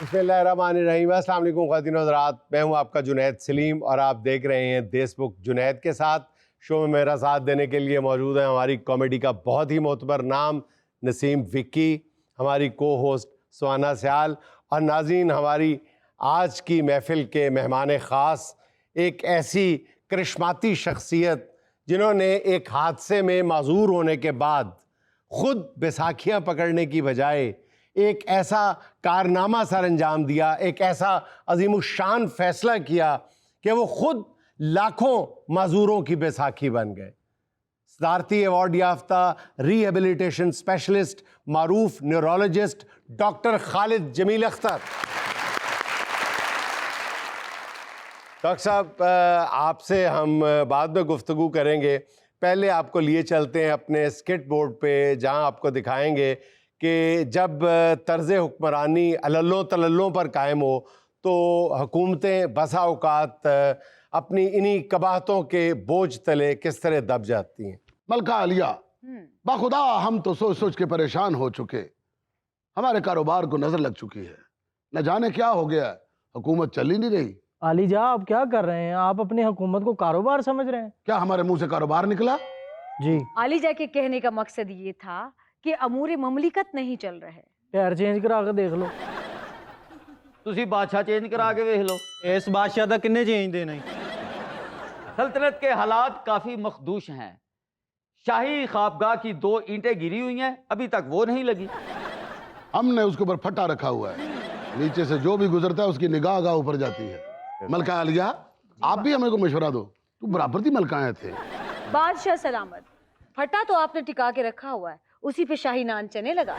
बिस्मिल्लाहिर्रहमानिर्रहीम। अस्सलाम वालेकुम ख़वातीन और हज़रात, मैं हूं आपका जुनैद सलीम और आप देख रहे हैं देशबुक। जुनैद के साथ शो में मेरा साथ देने के लिए मौजूद है हमारी कॉमेडी का बहुत ही मोतबर नाम नसीम विक्की, हमारी को होस्ट सुहाना सयाल और नाज़रीन, हमारी आज की महफ़िल के मेहमान ख़ास एक ऐसी करिश्माती शख्सियत जिन्होंने एक हादसे में माज़ूर होने के बाद ख़ुद बैसाखियाँ पकड़ने की बजाय एक ऐसा कारनामा सर अंजाम दिया, एक ऐसा अजीमुशान फैसला किया कि वो खुद लाखों माजूरों की बैसाखी बन गए। सदारती अवार्ड याफ्ता रिहेबिलिटेशन स्पेशलिस्ट, मारूफ neurologist doctor Khalid Jameel Akhtar. Doctor साहब, आपसे हम बाद में गुफ्तगू करेंगे, पहले आपको लिए चलते हैं अपने स्किट बोर्ड पे, जहां आपको दिखाएंगे कि जब तर्ज़ हुक्मरानी अल्लों तल्लों पर कायम हो तो हुकूमतें बसा औकात अपनी इन्हीं कबाहतों के बोझ तले किस तरह दब जाती हैं। मलका आलिया, बाखुदा हम तो सोच सोच के परेशान हो चुके, हमारे कारोबार को नजर लग चुकी है, न जाने क्या हो गया, हुकूमत चल ही नहीं रही। आलीजा, आप क्या कर रहे हैं? आप अपनी हुकूमत को कारोबार समझ रहे हैं? क्या हमारे मुंह से कारोबार निकला? जी, आलीजा के कहने का मकसद ये था कि अमूर ममलिकत नहीं चल रहे। पैर चेंज करा के देख लो। तुसी बादशाह चेंज करा के देख लो। इस बादशाह दा किन्ने चेंज देना ही? सल्तनत के हालात काफी मखदूश हैं। शाही ख्वाबगाह की 2 ईंटें गिरी हुई हैं, अभी तक वो नहीं लगी। हमने उसके ऊपर फटा रखा हुआ है, नीचे से जो भी गुजरता है उसकी निगाह आगा ऊपर जाती है। मलका आलिया, आप भी हमें को मशवरा दो, तू बराबर थी मलकाएं थे। बादशाह सलामत, फटा तो आपने टिका के रखा हुआ है, उसी पे शाही नान चने लगा।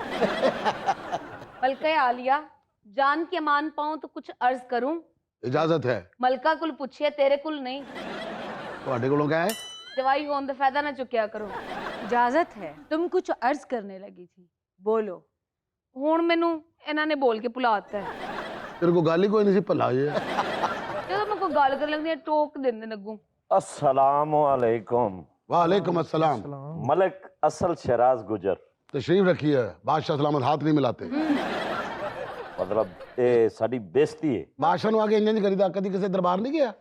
मलका आलिया, जान के मान पाऊं तो कुछ अर्ज करूं? इजाजत है। मलका कुल पूछिए, तेरे कुल नहीं। ਤੁਹਾਡੇ ਕੋਲੋਂ क्या है? जवाई होने ਦਾ फायदा ना चुक्या करो। इजाजत है। तुम कुछ अर्ज करने लगी थी, बोलो। हुण मैनू इन्हां ने बोल के भुलाता है। तेरे को गाली कोई नहीं सी भला ये। ਜਦੋਂ मैं कोई गल कर लगदी है टोक देंदे लगू। अस्सलामु अलैकुम। वालेकुम अस्सलाम। मलिक असल शहराज गुजर तशरीफ रखी है, बादशाह सलामत हाथ नहीं मिलाते। मतलब ये साडी बेइज्जती है। बादशाह ਨੂੰ आगे इंज नहीं करीदा, कदी किसी दरबार नहीं गया?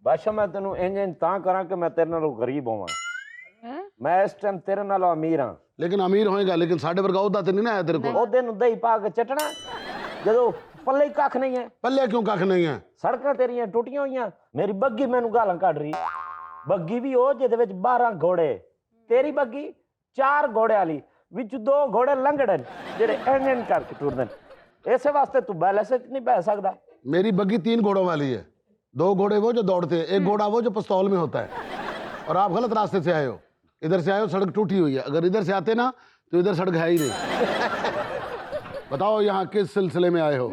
बादशाह मैं तेनू इंज तां करा कि मैं तेरे नालों गरीब होवां। मैं इस टाइम तेरे नालों अमीर हां। लेकिन अमीर होएगा, लेकिन साडे वर्गा ओहदा ते नहीं ना आया तेरे को। ओहदे नू दही पा के चटना जदों पल्ले ही कख नहीं है। पल्ले क्यों कख नहीं है? सड़कां तेरियां टुटियां होईयां, मेरी बग्गी मैनू गालां कढ रही। बग्गी भी ओ जिहदे विच 12 घोड़े, तेरी बग्गी 4 घोड़े वाली, विच 2 घोड़े लंगड़न जेड़े इंजन करके टुरदन। इस वास्ते तू बैलेंस नहीं बह सकदा। मेरी बग्गी 3 घोड़ों वाली है, 2 घोड़े वो जो दौड़ते हैं, 1 घोड़ा वो जो पिस्तौल में होता है। और आप गलत रास्ते से आए हो, इधर से आए हो, सड़क टूटी हुई है। अगर इधर से आते ना तो इधर सड़क है ही नहीं। बताओ यहाँ किस सिलसिले में आए हो?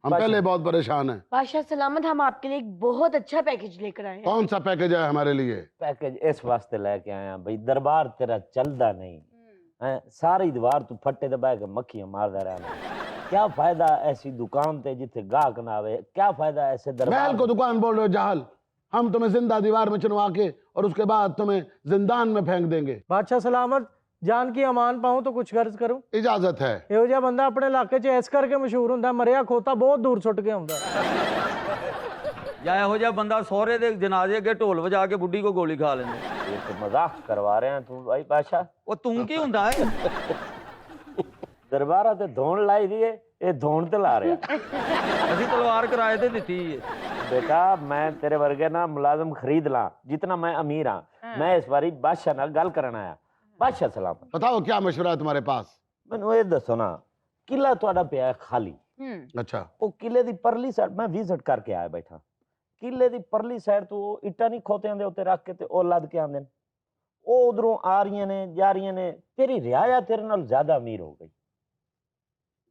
हम पहले बहुत परेशान हैं। बादशाह सलामत, हम आपके लिए एक बहुत अच्छा पैकेज लेकर आए हैं। कौन सा पैकेज है हमारे लिए? पैकेज इस वास्ते लेके आया भाई, दरबार तेरा चलदा नहीं है। सारी दीवार तू फट्टे ते बह के मक्खियां मारदा रहना। क्या फायदा ऐसी दुकान ते जिथे गाहक ना आवे? क्या फायदा ऐसे दरबार? महल को दुकान बोल रहे हो जाहल? हम तुम्हें जिंदा दीवार में चुनवा के और उसके बाद तुम्हें जिंदान में फेंक देंगे। बादशाह सलामत, जान की अमान पाऊं तो कुछ गर्ज करूं? इजाजत है। ਇਹੋ ਜਿਹਾ ਬੰਦਾ ਆਪਣੇ ਇਲਾਕੇ 'ਚ ਇਸ ਕਰਕੇ ਮਸ਼ਹੂਰ ਹੁੰਦਾ, ਮਰਿਆ ਖੋਤਾ ਬਹੁਤ ਦੂਰ ਸੁੱਟ ਕੇ ਆਉਂਦਾ। या ਇਹੋ ਜਿਹਾ ਬੰਦਾ ਸਹੁਰੇ ਦੇ ਜਨਾਜ਼ੇ ਅੱਗੇ ਢੋਲ ਵਜਾ ਕੇ ਬੁੱਢੀ ਕੋ ਗੋਲੀ ਖਾ ਲੈਂਦਾ। ये तो मजाक करवा रहे हैं तू भाई बादशाह। ਉਹ ਤੂੰ ਕੀ ਹੁੰਦਾ ਹੈ? दरबारा ते धोन लाई दी है, ये धोन ते ला रहा। ਅਸੀਂ ਤਲਵਾਰ ਕਿਰਾਏ ਤੇ ਦਿੱਤੀ ਹੈ। बेटा मैं तेरे वर्गे ना मुलाजम खरीद ला, जितना मैं अमीर हाँ। मैं इस बारी बादशाह नाल गल करन आया। बादशाह सलामत, बताओ क्या मशवरा है तुम्हारे पास? मैनू ये दसो ना, किला तुहाडा पिया है खाली। अच्छा, वो किले दी परली साइड मैं विजिट करके आया बैठा। किले दी परली साइड तो इट्टां नहीं खोतियां दे उत्ते रख के ते ओ लद के आंदे ने। ओ उधरों आ रही ने जा रही ने, तेरी रियाया तेरे नाल ज्यादा अमीर हो गई।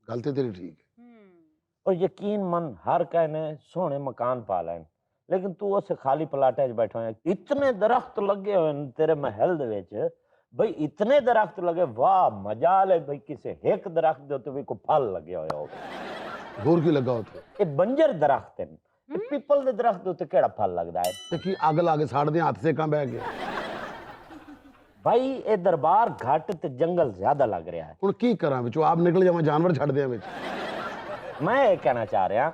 गलती तेरी ठीक है। और यकीन मन हर कहने सोहने मकान पा लैन, लेकिन तू उस खाली प्लाटे च बैठा है। इतने दरख्त लगे हुए तेरे महल दे विच, भाई इतने दरख्त लगे, वाह मजाल है भाई, किसी एक दरख्त दे उत्ते भी कोई फल लगे हुए हो। दूर की लगा होते ये बंजर दरख्त है, पीपल दे दरख्त दे उत्ते केड़ा फल लगदा है? ते की अग लाके साड़ दे, हाथ से कहां बह गए? भाई ये दरबार घट ते जंगल ज्यादा लग रहा है। हुण की करा विचों आप निकल जावां, जानवर छड़ दियां विच? मैं ये कहना चाह रहा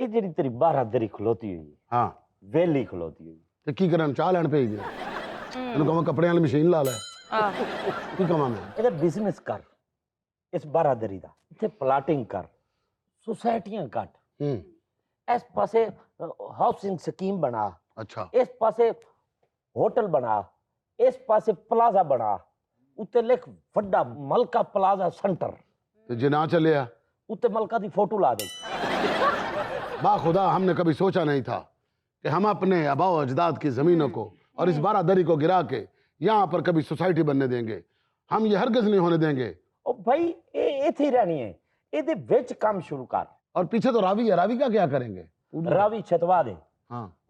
ये जेडी तेरी बारादरी खलोती हुई हाँ वेली खलोती हुई ਤੇ ਕੀ ਕਰਨ ਚਾਹ ਲੈਣ ਭੇਜ ਦੇ ਇਹਨੂੰ ਕਹਾਂ ਕੱਪੜਿਆਂ ਵਾਲੀ ਮਸ਼ੀਨ ਲਾ ਲੈ ਕੀ ਕਹਾਂ ਮੈਂ ਇਹਦਾ ਬਿਜ਼ਨਸ ਕਰ ਇਸ ਬਾਰਾਦਰੀ ਦਾ ਇੱਥੇ ਪਲਾਟਿੰਗ ਕਰ ਸੁਸਾਇਟੀਆਂ ਕੱਟ ਇਸ ਪਾਸੇ ਹਾਊਸਿੰਗ ਸਕੀਮ ਬਣਾ ਅੱਛਾ ਇਸ ਪਾਸੇ ਹੋਟਲ ਬਣਾ ਇਸ ਪਾਸੇ ਪਲਾਜ਼ਾ ਬਣਾ ਉੱਤੇ ਲਿਖ ਵੱਡਾ ਮਲਕਾ ਪਲਾਜ਼ਾ ਸੈਂਟਰ तो जे ना चलिया ਉੱਤੇ ਮਲਕਾ ਦੀ ਫੋਟੋ ਲਾ ਦੇ बाखुदा हमने कभी सोचा नहीं था कि हम अपने आबाओ अजदाद की ज़मीनों को और इस बारादरी को गिरा के यहाँ पर कभी सोसाइटी बनने देंगे। हम ये हरगिज़ नहीं होने देंगे। ਉਹ ਭਾਈ ਇਹ ਇੱਥੇ ਹੀ ਰਹਿਣੀ ਹੈ ਇਹਦੇ ਵਿੱਚ ਕੰਮ ਸ਼ੁਰੂ ਕਰ और पीछे तो रावी है, रावी का क्या करेंगे? ਰਾਵੀ ਛਤਵਾ ਦੇ हाँ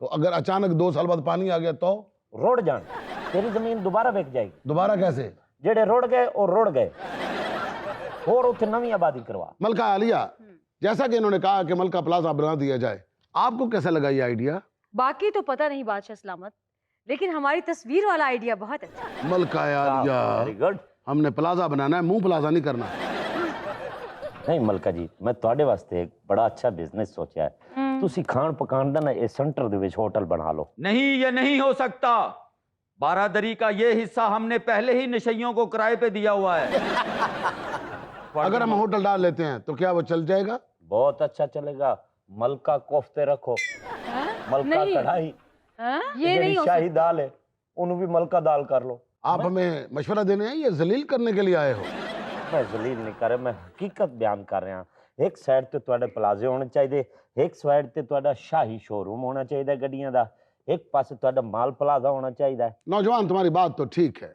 तो अगर अचानक 2 साल बाद पानी आ गया तो ਰੁੜ ਜਾਣ ਤੇਰੀ ਜ਼ਮੀਨ ਦੁਬਾਰਾ ਵਿਕ ਜਾਏਗੀ दोबारा कैसे? ਜਿਹੜੇ ਰੁੜ ਗਏ ਉਹ ਰੁੜ ਗਏ ਹੋਰ ਉੱਥੇ ਨਵੀਂ ਆਬਾਦੀ ਕਰਵਾ मलका आलिया, जैसा कि इन्होंने कहा कि मलका प्लाजा बना दिया जाए, आपको कैसा लगा ये आइडिया? बाकी तो पता नहीं बादशाह सलामत, लेकिन हमारी तस्वीर वाला आइडिया बहुत अच्छा है। मलका आलिया, वेरी गुड हमने प्लाजा बनाना है, मुंह प्लाजा नहीं करना। नहीं मलका जी मैं ਤੁਹਾਡੇ ਵਾਸਤੇ ਇੱਕ ਬੜਾ ਅੱਛਾ ਬਿਜ਼ਨਸ ਸੋਚਿਆ ਹੈ ਤੁਸੀਂ ਖਾਣ ਪਕਾਣ ਦਾ ਨਾ ਇਹ ਸੈਂਟਰ ਦੇ ਵਿੱਚ ਹੋਟਲ ਬਣਾ ਲਓ नहीं, ये नहीं हो सकता। बारादरी का ये हिस्सा हमने पहले ही नशइयों को किराए पे दिया हुआ है। अगर हम होटल डाल लेते हैं तो क्या वो चल जाएगा? बहुत अच्छा चलेगा मलका कोफ्ते रखो मलका नहीं। कढ़ाई ये नहीं हो शाही सकता। दाल है उन्हें भी मलका दाल कर लो आप हमें मशवरा देने हैं या जलील करने के लिए आए हो? मैं जलील नहीं कर रहा मैं हकीकत बयान कर रहा एक साइड ਤੇ ਤੁਹਾਡੇ ਪਲਾਜ਼ੇ ਹੋਣੇ ਚਾਹੀਦੇ ਇੱਕ ਸਾਈਡ ਤੇ ਤੁਹਾਡਾ ਸ਼ਾਹੀ ਸ਼ੋਰੂਮ ਹੋਣਾ ਚਾਹੀਦਾ ਗੱਡੀਆਂ ਦਾ एक पासे ਤੁਹਾਡਾ माल प्लाजा होना चाहिए नौजवान तुम्हारी बात तो ठीक है,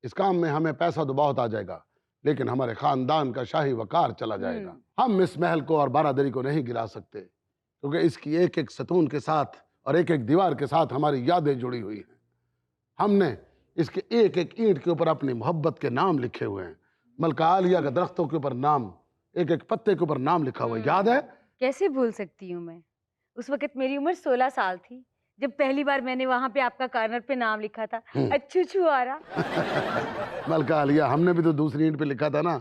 इस काम में हमें पैसा तो बहुत आ जाएगा, लेकिन हमारे खानदान का शाही वकार चला जाएगा। हम इस महल को और बारादरी को नहीं गिरा सकते, क्योंकि इसकी एक एक सतून के साथ और एक एक दीवार के साथ हमारी यादें जुड़ी हुई हैं। हमने इसके एक एक ईंट के ऊपर अपनी मोहब्बत के नाम लिखे हुए हैं। मलका आलिया का दरख्तों के ऊपर नाम, एक एक पत्ते के ऊपर नाम लिखा हुआ है, याद है? कैसे भूल सकती हूँ मैं। उस वक्त मेरी उम्र 16 साल थी जब पहली बार मैंने वहां पे आपका कार्नर पे नाम लिखा था, अच्छू आ रहा। मलका आलिया, हमने भी तो दूसरी ईंट पे लिखा था ना,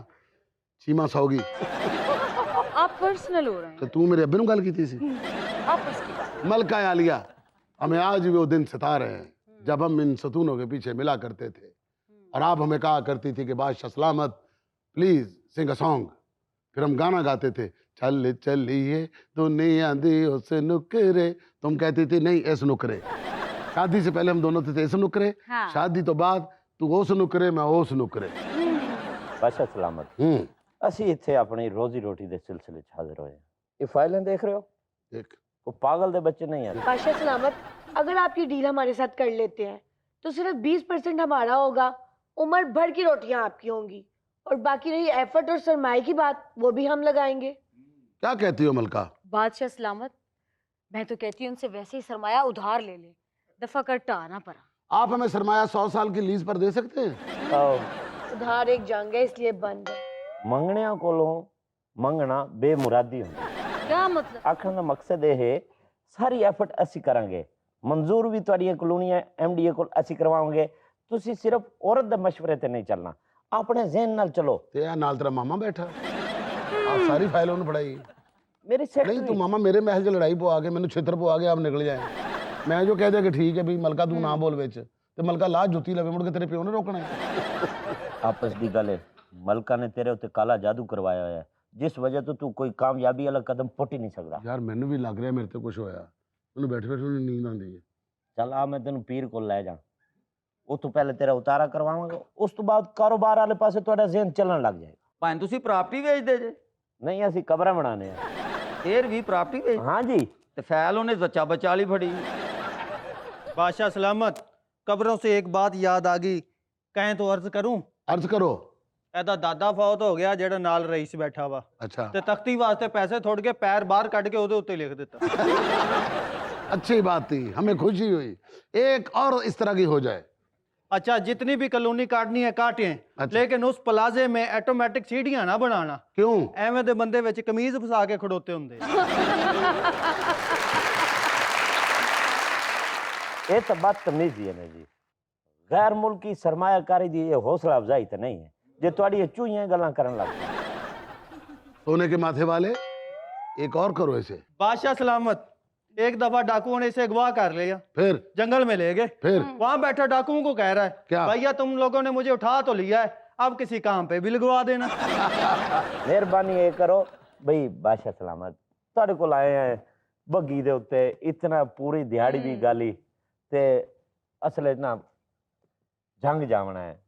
चीमा सौगी। आप पर्सनल हो रहे हैं। तो तू मेरे अब्बे नूं गल कीती सी। आपस की बात। मलका आलिया, हमें आज भी वो दिन सता रहे हैं जब हम इन सतूनों के पीछे मिला करते थे और आप हमें कहा करती थी कि बादशाह सलामत प्लीज सिंग अ सॉन्ग। फिर हम गाना गाते थे, चल चलिए दुनिया दी उस नुकरे, तुम कहती थी नहीं इस नुकरे। शादी से पहले हम दोनों थे इस नुकरे, हाँ। शादी तो बाद तू उस नुकरे मैं उस नुकरे। बादशाह सलामत ਅਸੀਂ ਇੱਥੇ ਆਪਣੀ ਰੋਜ਼ੀ ਰੋਟੀ ਦੇ ਸਿਲਸਿਲੇ 'ਚ ਹਾਜ਼ਰ ਹੋਏ ਹਾਂ ਇਹ ਫਾਈਲਾਂ ਦੇਖ ਰਹੇ ਹੋ देख ਉਹ ਪਾਗਲ ਦੇ ਬੱਚੇ नहीं है बादशाह सलामत, अगर आप ये डील हमारे साथ कर लेते हैं तो सिर्फ 20% हमारा होगा, उम्र भर की रोटियां आपकी होंगी, और बाकी रही एफर्ट और सरमाए की बात, वो भी हम लगाएंगे। क्या कहती हो मलका? बादशाह सलामत, मैं तो कहती हूँ उनसे वैसे ही सरमाया उधार ले ले, दफा कर टाना पड़ा। आप हमें सरमाया 100 साल की लीज पर दे सकते हैं? उधार एक जंग है इसलिए बंद है। ਮੰਗਣਿਆਂ ਕੋਲੋਂ ਮੰਗਣਾ ਬੇਮੁਰਾਦੀ ਹੁੰਦਾ क्या मतलब? ਆਖਣ ਦਾ ਮਕਸਦ ਇਹ ਹੈ ਸਾਰੀ ਐਫਰਟ ਅਸੀਂ ਕਰਾਂਗੇ, ਮਨਜ਼ੂਰ ਵੀ ਤੁਹਾਡੀਆਂ ਕਲੋਨੀਆਂ ਐਮਡੀਏ ਕੋਲ ਅਸੀਂ ਕਰਵਾਵਾਂਗੇ, ਤੁਸੀਂ ਸਿਰਫ ਔਰਤ ਦੇ ਮਸ਼ਵਰੇ ਤੇ ਨਹੀਂ ਚੱਲਣਾ, ਆਪਣੇ ਜ਼ਿਹਨ ਨਾਲ ਚਲੋ। ते यार नाल तेरा मामा बैठा, आप सारी फाइल उन्होंने पढ़ाई। ਮੇਰੀ नहीं ਸੈਕਟਰੀ तू मामा मेरे महल च लड़ाई पवा के मैंने छित्र पवा के आप निकल जाए। मैं जो कह दिया कि ठीक है भी मलका तू ना बोल बेच, ते मलका ला जुत्ती लवे मुड़ के तेरे प्यो ने रोकना है। आपस ਦੀ ਗੱਲ ਹੈ ਮਲਕਾ ਨੇ ਤੇਰੇ ਉੱਤੇ ਕਾਲਾ ਜਾਦੂ ਕਰਵਾਇਆ ਹੋਇਆ ਹੈ ਜਿਸ ਵਜ੍ਹਾ ਤੋਂ ਤੂੰ ਕੋਈ ਕਾਮਯਾਬੀ ਵਾਲਾ ਕਦਮ ਪੁੱਟ ਹੀ ਨਹੀਂ ਸਕਦਾ। यार मैंने भी लग रहा मेरे ते कुछ होया, उन्हें बैठे बैठे उन्हें नींद आती है। ਚੱਲ ਆ ਮੈਂ ਤੈਨੂੰ ਪੀਰ ਕੋਲ ਲੈ ਜਾ, ਉਹ ਤੋਂ ਪਹਿਲੇ ਤੇਰਾ ਉਤਾਰਾ ਕਰਵਾਵਾਂਗਾ, ਉਸ ਤੋਂ ਬਾਅਦ ਕਾਰੋਬਾਰ ਵਾਲੇ ਪਾਸੇ ਤੁਹਾਡਾ ਜ਼ਿਹਨ ਚੱਲਣ ਲੱਗ ਜਾਏਗਾ। ਭਾਵੇਂ ਤੁਸੀਂ ਪ੍ਰਾਪਰਟੀ ਵੇਚਦੇ ਜੇ, ਨਹੀਂ ਅਸੀਂ ਕਬਰਾਂ ਬਣਾਣੇ ਆ। ਫੇਰ ਵੀ ਪ੍ਰਾਪਰਟੀ ਵੇਚ ਹਾਂ ਜੀ ਤੇ ਫੈਲ ਉਹਨੇ ਜ਼ੱਚਾ ਬਚਾ ਲਈ ਫੜੀ। बादशाह सलामत, कब्रों से एक बात याद आ गई, कहें तो अर्ज करूं। अर्ज करो। ਇਹਦਾ ਦਾਦਾ ਫੌਤ ਹੋ ਗਿਆ ਜਿਹੜਾ ਨਾਲ ਰਈਸ ਬੈਠਾ ਵਾ, अच्छा ਤੇ ਤਖਤੀ ਵਾਸਤੇ ਪੈਸੇ ਥੋੜ ਕੇ ਪੈਰ ਬਾਹਰ ਕੱਢ ਕੇ ਉਹਦੇ ਉੱਤੇ ਲਿਖ ਦਿੱਤਾ। अच्छी बात थी, हमें खुशी हुई, एक और इस तरह की हो जाए। अच्छा जितनी भी कॉलोनी काटनी है काटें, अच्छा। लेकिन उस प्लाजे में ऑटोमेटिक सीढ़ियां ना बनाना, क्यों? ਐਵੇਂ ਦੇ ਬੰਦੇ ਵਿੱਚ ਕਮੀਜ਼ ਫਸਾ ਕੇ ਖੜੋਤੇ ਹੁੰਦੇ। ਇਹ ਤਾਂ ਬਦਤਮੀਜ਼ੀ ਹੈ ਨਾ ਜੀ, ਗੈਰ ਮੁਲਕੀ ਸਰਮਾਇਆਕਾਰੀ ਦੀ ਇਹ ਹੌਸਲਾ ਅਫਜ਼ਾਈ ਤਾਂ ਨਹੀਂ ਹੈ ਜੇ ਤੁਹਾਡੀ ਇਹ ਚੂਹੀਆਂ ਗੱਲਾਂ ਕਰਨ ਲੱਗ ਪਏ। सोने के माथे वाले, एक और करो इसे। बादशाह सलामत, एक दफा डाकुओं ने इसे अगवा कर लिया, फिर जंगल में ले गए। फिर वहां बैठा डाकुओं को कह रहा है, क्या? भैया तुम लोगों ने मुझे उठा तो लिया है, अब किसी काम पे भी लगवा देना। मेहरबानी ये करो बई बादशाह सलामत, ਤੁਹਾਡੇ ਕੋਲ ਆਏ ਆ ਬੱਗੀ ਦੇ ਉੱਤੇ ਇਤਨਾ ਪੂਰੀ ਦਿਹਾੜੀ ਦੀ ਗਾਲੀ ਤੇ ਅਸਲ ਵਿੱਚ ਨਾ ਜੰਗ ਜਾਵਣਾ ਹੈ,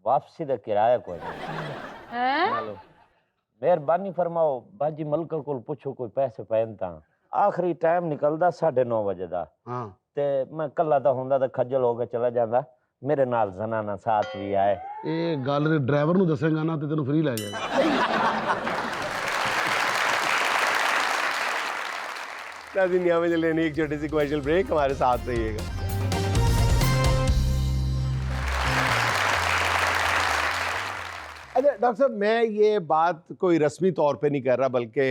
ਵਾਪਸੀ ਦਾ ਕਿਰਾਇਆ ਕੋਈ ਨਹੀਂ। हैं? ਮਿਹਰਬਾਨੀ ਫਰਮਾਓ ਬਾਜੀ ਮਲਕਾ ਕੋਲ ਪੁੱਛੋ ਕੋਈ ਪੈਸੇ ਪੈਣ ਤਾਂ। ਆਖਰੀ ਟਾਈਮ ਨਿਕਲਦਾ 9:30 ਵਜੇ ਦਾ हाँ ਤੇ ਮੈਂ ਕੱਲਾ ਤਾਂ ਹੁੰਦਾ ਤਾਂ ਖੱਜਲ ਹੋ ਕੇ ਚਲਾ ਜਾਂਦਾ, ਮੇਰੇ ਨਾਲ ਜ਼ਨਾਨਾ ਸਾਥ ਵੀ ਆਏ। ਇਹ ਗੱਲ ਡਰਾਈਵਰ ਨੂੰ ਦੱਸੇਗਾ ਨਾ ਤੇ ਤੈਨੂੰ ਫ੍ਰੀ ਲੈ ਜਾਏਗਾ। नाज़रीन, यहाँ में लेनी एक छोटी सी कमर्शियल ब्रेक, हमारे साथ रहिएगा। अच्छा डॉक्टर साहब, मैं ये बात कोई रस्मी तौर पे नहीं कर रहा, बल्कि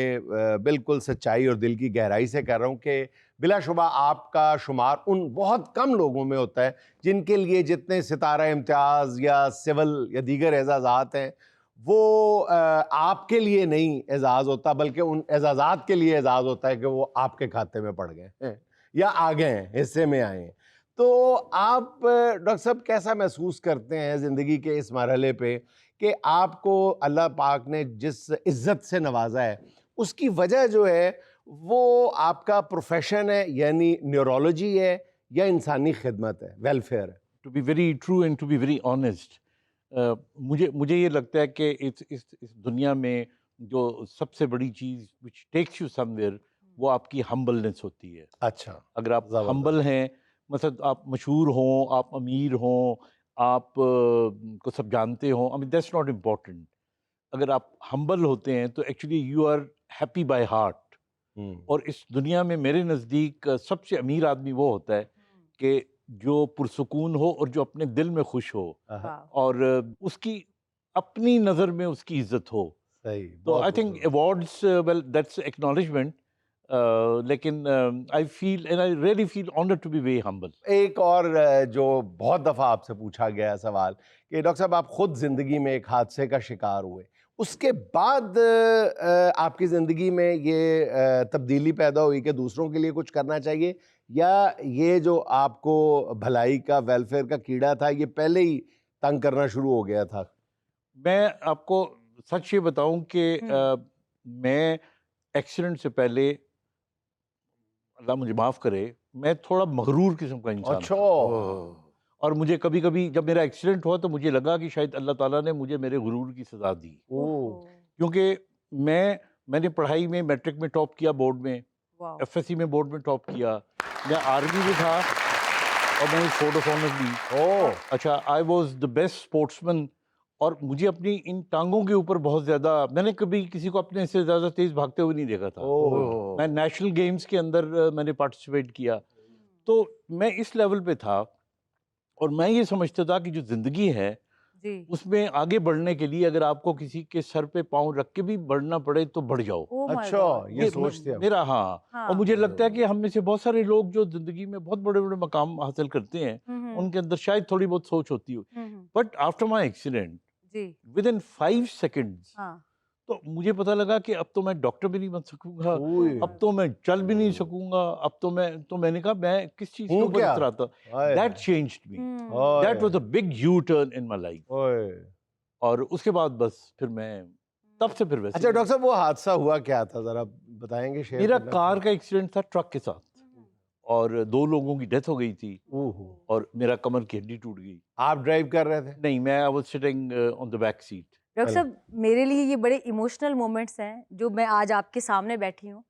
बिल्कुल सच्चाई और दिल की गहराई से कर रहा हूँ कि बिलाशुबा आपका शुमार उन बहुत कम लोगों में होता है जिनके लिए जितने सितारा इम्तियाज़ या सिविल या दीगर एजाज़ात हैं वो आपके लिए नहीं एजाज़ होता, बल्कि उन एजाज़ात के लिए एजाज़ होता है कि वो आपके खाते में पड़ गए हैं या आ गए हैं, हिस्से में आए हैं। तो आप डॉक्टर साहब कैसा महसूस करते हैं ज़िंदगी के इस मरहले पे कि आपको अल्लाह पाक ने जिस इज़्ज़त से नवाजा है उसकी वजह जो है वो आपका प्रोफेशन है, यानी न्यूरोलॉजी है या इंसानी खिदमत है, वेलफेयर है? To be very true and to be very honest, मुझे ये लगता है कि इस दुनिया में जो सबसे बड़ी चीज़ विच टेक्स यू समवेयर वो आपकी हम्बलनेस होती है। अच्छा, अगर आप ज़बरदस्त। हम्बल हैं, मतलब आप मशहूर हों, आप अमीर हों, आप को सब जानते हों, I mean that's not important. अगर आप हम्बल होते हैं तो actually you are happy by heart. और इस दुनिया में मेरे नज़दीक सबसे अमीर आदमी वो होता है कि जो पुरसुकून हो और जो अपने दिल में खुश हो और उसकी अपनी नज़र में उसकी इज्जत हो। सही, तो I think awards, well that's acknowledgement, लेकिन I feel and I really feel honoured to be very humble. एक और जो बहुत दफ़ा आपसे पूछा गया है सवाल कि डॉक्टर साहब आप ख़ुद ज़िंदगी में एक हादसे का शिकार हुए, उसके बाद आपकी ज़िंदगी में ये तब्दीली पैदा हुई कि दूसरों के लिए कुछ करना चाहिए, या ये जो आपको भलाई का वेलफेयर का कीड़ा था ये पहले ही तंग करना शुरू हो गया था? मैं आपको सच ये बताऊं कि मैं एक्सीडेंट से पहले, अल्लाह मुझे माफ़ करे, मैं थोड़ा मगरूर किस्म का इंसान अच्छा। था। और मुझे कभी कभी जब मेरा एक्सीडेंट हुआ तो मुझे लगा कि शायद अल्लाह ताला ने मुझे मेरे गुरूर की सज़ा दी। क्योंकि मैंने पढ़ाई में मैट्रिक में टॉप किया, बोर्ड में, एफएससी में बोर्ड में टॉप किया, मैं आर्मी में था और मैंने स्पोर्ट ऑफ ऑनर दी। अच्छा, I was the best sportsman. और मुझे अपनी इन टांगों के ऊपर बहुत ज़्यादा, मैंने कभी किसी को अपने से ज़्यादा तेज़ भागते हुए नहीं देखा था। मैं नेशनल गेम्स के अंदर मैंने पार्टिसिपेट किया, तो मैं इस लेवल पे था और मैं ये समझता था कि जो ज़िंदगी है उसमें आगे बढ़ने के लिए अगर आपको किसी के सर पे पाँव रख के भी बढ़ना पड़े तो बढ़ जाओ। अच्छा, ये सोचते हैं मेरा, हाँ। और मुझे लगता है कि हम में से बहुत सारे लोग जो ज़िंदगी में बहुत बड़े बड़े मकाम हासिल करते हैं उनके अंदर शायद थोड़ी बहुत सोच होती हो। But after my accident with in 5 seconds तो मुझे पता लगा कि अब तो मैं डॉक्टर भी नहीं बन सकूंगा, अब तो मैं चल भी नहीं सकूंगा, अब तो मैंने कहा मैं किस चीज के ऊपर उतराता। That changed me, that was a big U turn in my life. और उसके बाद बस फिर मैं तब से फिर वैसे। अच्छा डॉक्टर साहब, वो हादसा हुआ क्या था, जरा बताएंगे? शेयर मेरा कार का एक्सीडेंट था ट्रक के साथ और 2 लोगों की डेथ हो गई थी और मेरा कमर की हड्डी टूट गई। आप ड्राइव कर रहे थे? नहीं, मैं I was sitting on the back seat. Doctor साहब, मेरे लिए ये बड़े इमोशनल मोमेंट्स हैं जो मैं आज आपके सामने बैठी हूँ,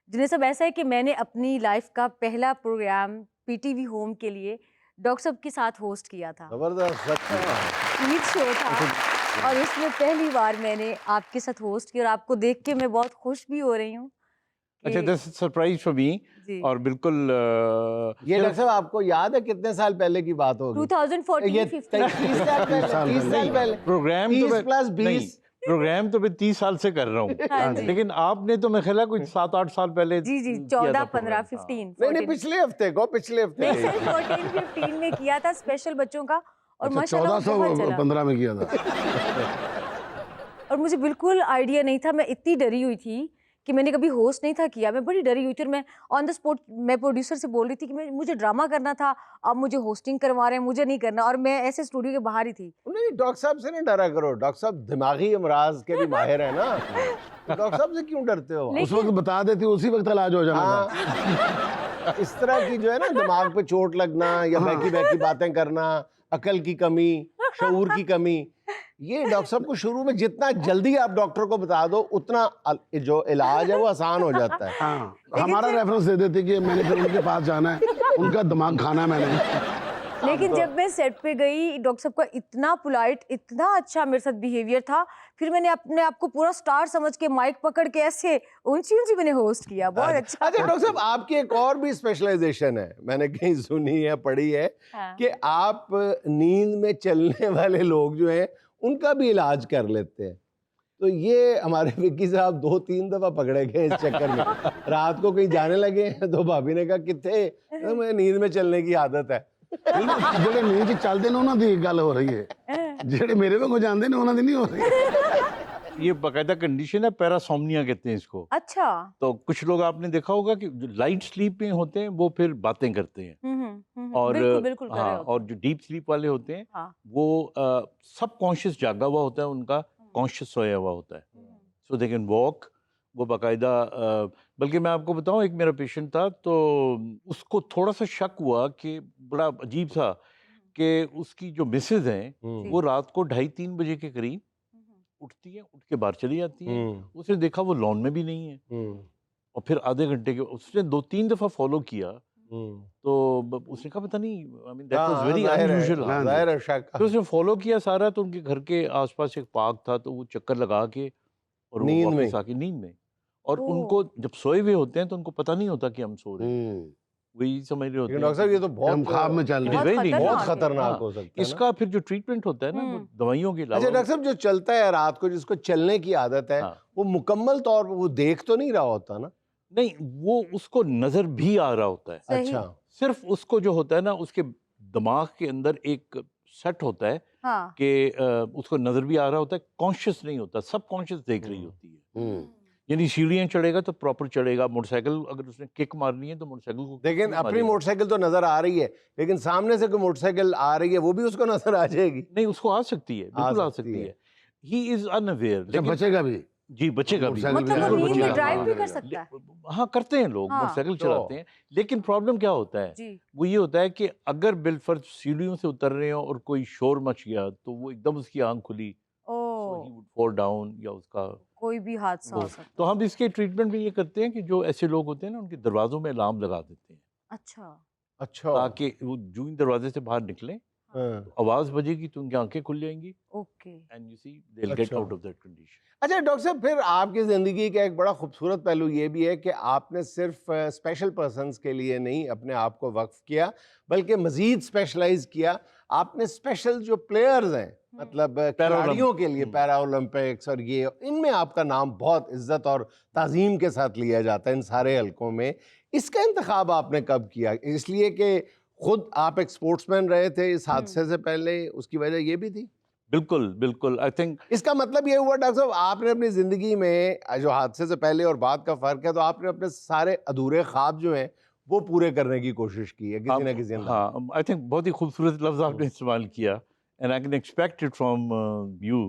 जिन्हें सब ऐसा है कि मैंने अपनी लाइफ का पहला प्रोग्राम पीटीवी होम के लिए डॉक्टर साहब के साथ होस्ट किया था। जबरदस्त। ईद शो था और उसमें पहली बार मैंने आपके साथ होस्ट किया और आपको देख के मैं बहुत खुश भी हो रही हूँ। अच्छा, that's a surprise for me. और बिल्कुल ये डॉक्टर साहब आपको याद है कितने साल पहले की बात होगी? 2014-15 30 साल पहले। प्रोग्राम 30 प्लस 20 प्रोग्राम तो मैं 30 साल से कर रहा हूँ लेकिन आपने तो मैं ख्याल कुछ 7-8 साल पहले जी 14-15-15 नहीं, पिछले हफ्ते 14-15 में किया था स्पेशल बच्चों का और अच्छा, माशाल्लाह बहुत चला। 1415 में किया था। और मुझे बिल्कुल आइडिया नहीं था, मैं इतनी डरी हुई थी कि मैंने कभी होस्ट नहीं था किया, मैं बड़ी डरी हुई थी और मैं ऑन द स्पॉट मैं प्रोड्यूसर से बोल रही थी कि मुझे ड्रामा करना था, अब मुझे होस्टिंग करवा रहे हैं, मुझे नहीं करना, और मैं ऐसे स्टूडियो के बाहर ही थी। नहीं, डॉक्टर साहब से नहीं डरा करो, डॉक्टर साहब दिमागी अमराज के भी माहिर है ना, तो डॉक्टर साहब से क्यों डरते हो? उस वक्त बता देती, उसी वक्त इलाज हो जाना था। हाँ, इस तरह की जो है ना दिमाग पे चोट लगना या बहकी बहकी बातें करना, अकल की कमी, शऊर की कमी, ये डॉक्टर साहब को शुरू में जितना जल्दी आप डॉक्टर को बता दो उतना जो इलाज है वो आसान हो जाता है। हाँ, हमारा रेफरेंस दे देते कि मैंने फिर उनके पास जाना है, उनका दिमाग खाना है मैंने। लेकिन जब मैं सेट पे गई, डॉक्टर साहब का इतना पोलाइट, इतना अच्छा मेरे साथ बिहेवियर था, फिर मैंने अपने आप को पूरा स्टार समझ के माइक पकड़ के ऐसे ऊंची ऊंची मैंने होस्ट किया, बहुत अच्छा। अच्छा डॉक्टर साहब, आपकी एक और भी स्पेशलाइजेशन है, मैंने कहीं सुनी है, पढ़ी है, हाँ। कि आप नींद में चलने वाले लोग जो हैं उनका भी इलाज कर लेते हैं। तो ये हमारे विक्की साहब 2-3 दफा पकड़े गए इस चक्कर में। रात को कहीं जाने लगे हैं तो भाभी ने कहा किथे, तो मैं नींद में चलने की आदत है। ਜਿਹੜੇ ਨੀਂਦ ਚ ਚੱਲਦੇ ਨੇ ਉਹਨਾਂ ਦੀ ਗੱਲ ਹੋ ਰਹੀ ਹੈ, ਜਿਹੜੇ ਮੇਰੇ ਵਾਂਗੂ ਜਾਂਦੇ ਨੇ ਉਹਨਾਂ ਦੀ ਨਹੀਂ ਹੋ ਰਹੀ। ये बाकायदा कंडीशन है, पैरासोमनिया कहते हैं इसको। अच्छा। तो कुछ लोग आपने देखा होगा कि जो लाइट स्लीप में होते हैं वो फिर बातें करते हैं, और बिल्कुल बिल्कुल कर रहे हाँ, होते और जो डीप स्लीप वाले होते हैं हाँ। वो सब कॉन्शियस जागा हुआ होता है, उनका कॉन्शियस सोया हुआ होता है, सो दे कैन वॉक। वो बाकायदा बल्कि मैं आपको बताऊं, एक मेरा पेशेंट था तो उसको थोड़ा सा शक हुआ कि बड़ा अजीब सा कि उसकी जो मिसेज हैं वो रात को 2:30-3 बजे के करीब उठती है, उठ के बाहर चली जाती है। उसने देखा वो लॉन में भी नहीं है, और फिर आधे घंटे के उसने 2-3 दफा फॉलो किया, तो उसने कहा पता नहीं, I mean that was very unusual. तो उसने फॉलो किया सारा, तो उनके घर के आसपास एक पार्क था, तो वो चक्कर लगा के और नींद वो में? वापस आके नींद में, और उनको जब सोए हुए होते हैं तो उनको पता नहीं होता कि हम सो रहे हैं, वही समझ रहे होते लेकिन हैं। डॉक्टर साहब ये तो हम बहुत ख्वाब में चल It रहे is हैं। very खतरनाक बहुत है। खतरनाक हाँ, हो सकता है ना। इसका फिर जो ट्रीटमेंट होता है ना, वो दवाइयों के अलावा अच्छा डॉक्टर साहब, जो चलता है रात को, जिसको चलने की आदत है, हाँ। वो मुकम्मल तौर पर वो देख तो नहीं रहा होता ना? नहीं, वो उसको नजर भी आ रहा होता है, सही। अच्छा। सिर्फ उसको जो होता है ना, उसके दिमाग के अंदर एक सेट होता है हाँ। कि उसको नजर भी आ रहा होता है, कॉन्शियस नहीं होता, सब कॉन्शियस देख रही होती है। यानी सीढ़ियाँ चढ़ेगा तो प्रॉपर चढ़ेगा, मोटरसाइकिल अगर उसने किक मारनी है तो मोटरसाइकिल को लेकिन kick अपनी मारेगा। मोटरसाइकिल तो नजर आ रही है, लेकिन सामने से कोई मोटरसाइकिल आ रही है वो भी उसको नजर आ जाएगी। नहीं, उसको आ सकती है, बिल्कुल आ सकती सकती है। है। ही इज अनअवेयर, अच्छा, बचेगा भी। जी बचेगा भी, मोटरसाइकिल मतलब वो बिल्कुल नींद में बचेगा। ड्राइव भी हाँ, कर सकता है। हाँ करते हैं लोग, हाँ। मोटरसाइकिल तो- चलाते हैं, लेकिन प्रॉब्लम क्या होता है, जी। वो ये होता है कि अगर बिलफर्ज सीढ़ियों से उतर रहे हो और कोई शोर मच गया तो वो एकदम उसकी आंख खुली, ओ, so he would fall down, या उसका कोई भी हादसा हो वो। सकता तो हम इसके ट्रीटमेंट में ये करते हैं कि जो ऐसे लोग होते हैं ना, उनके दरवाजों में अलार्म लगा देते हैं, है। अच्छा। अच्छा। ताकि वो जो ही दरवाजे से बाहर निकले हाँ। तो आवाज बजेगी तो उनकी आंखें खुल जाएंगी, okay. And you see they will get अच्छा। Out of that condition. अच्छा डॉक्टर साहब, फिर आपकी ज़िंदगी का एक बड़ा खूबसूरत पहलू ये भी है कि आपने सिर्फ स्पेशल पर्सन्स के लिए नहीं अपने आप को वक्फ किया, बल्कि मज़ीद स्पेशलाइज किया। आपने स्पेशल जो प्लेयर्स हैं, मतलब खिलाड़ियों के लिए, पैरा ओलंपिक्स और ये, इनमें आपका नाम बहुत इज्जत और ताज़ीम के साथ लिया जाता है इन सारे हलकों में। इसका इंतखाब आपने कब किया? इसलिए कि खुद आप एक स्पोर्ट्समैन रहे थे इस हादसे से पहले, उसकी वजह ये भी थी? बिल्कुल बिल्कुल, आई थिंक इसका मतलब ये हुआ डॉक्टर साहब, आपने अपनी ज़िंदगी में जो हादसे से पहले और बाद का फ़र्क है, तो आपने अपने सारे अधूरे ख्वाब जो हैं वो पूरे करने की कोशिश की है किसी न किसी अंदाज में। हाँ, आई थिंक बहुत ही खूबसूरत लफ्ज़ आपने इस्तेमाल किया, and I can expect it from you.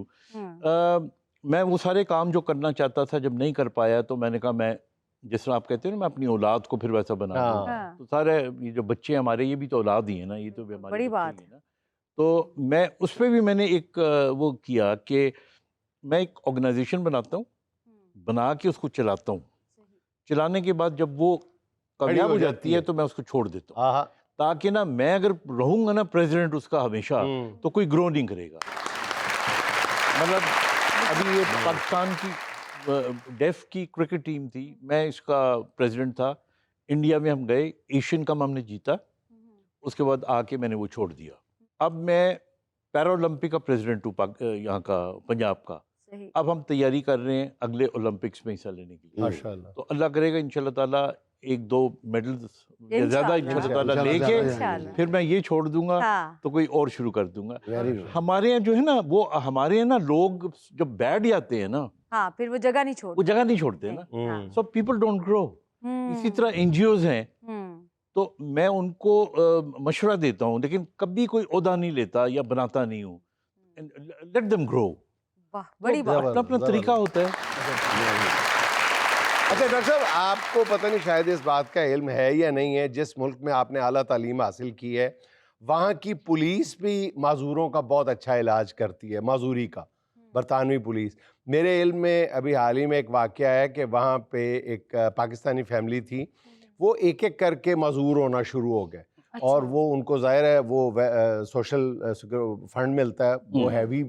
मैं वो सारे काम जो करना चाहता था जब नहीं कर पाया, तो मैंने कहा मैं, जिस तरह आप कहते हैं ना, मैं अपनी औलाद को फिर वैसा बना दूं। हाँ। तो सारे ये जो बच्चे हमारे, ये भी तो औलाद ही है ना, ये तो भी हमारे बड़ी बच्चे बात ही हैं ना। तो मैं उस पर भी मैंने एक वो किया कि मैं एक ऑर्गेनाइजेशन बनाता हूँ, बना के उसको चलाता हूँ, चलाने के बाद जब वो कामयाब हो जाती है तो मैं उसको छोड़ देता हूँ, हाँ। ताकि ना मैं अगर रहूंगा ना प्रेसिडेंट उसका हमेशा, तो कोई ग्रो नहीं करेगा। मतलब अभी ये पाकिस्तान की डेफ की क्रिकेट टीम थी, मैं इसका प्रेसिडेंट था, इंडिया में हम गए, एशियन कप हमने जीता, उसके बाद आके मैंने वो छोड़ दिया। अब मैं पैरा ओलंपिक का प्रेसिडेंट हूँ यहाँ का, पंजाब का। सही। अब हम तैयारी कर रहे हैं अगले ओलंपिक्स में हिस्सा लेने के लिए, माशाल्लाह। तो अल्लाह करेगा इंशाल्लाह ताला एक दो मेडल्स ज्यादा इंशाल्लाह। इंशाल्लाह लेके इंशाल्लाह। फिर मैं ये छोड़ दूंगा हाँ। तो कोई और शुरू कर दूंगा। Very good. हमारे यहाँ जो है ना, वो हमारे यहाँ ना लोग जब बैठ जाते हैं ना, हाँ, फिर वो जगह नहीं वो छोड़ते। जगह नहीं छोड़ते ना, हाँ। So people don't grow. इसी तरह एनजीओज हैं, तो मैं उनको मशवरा देता हूँ, लेकिन कभी कोई ओहदा नहीं लेता या बनाता नहीं हूँ। Let them grow. वाह, बड़ी बात। अपना अपना तरीका होता है। अच्छा डॉक्टर साहब, आपको पता नहीं शायद इस बात का इल्म है या नहीं है, जिस मुल्क में आपने आला तालीम हासिल की है वहाँ की पुलिस भी माजूरों का बहुत अच्छा इलाज करती है, माजूरी का, बरतानवी पुलिस। मेरे इल्म में अभी हाल ही में एक वाक़या है कि वहाँ पे एक पाकिस्तानी फैमिली थी, वो एक एक करके माजूर होना शुरू हो गए। अच्छा। और वो उनको ज़ाहिर है वो सोशल फंड मिलता है, वो हैवी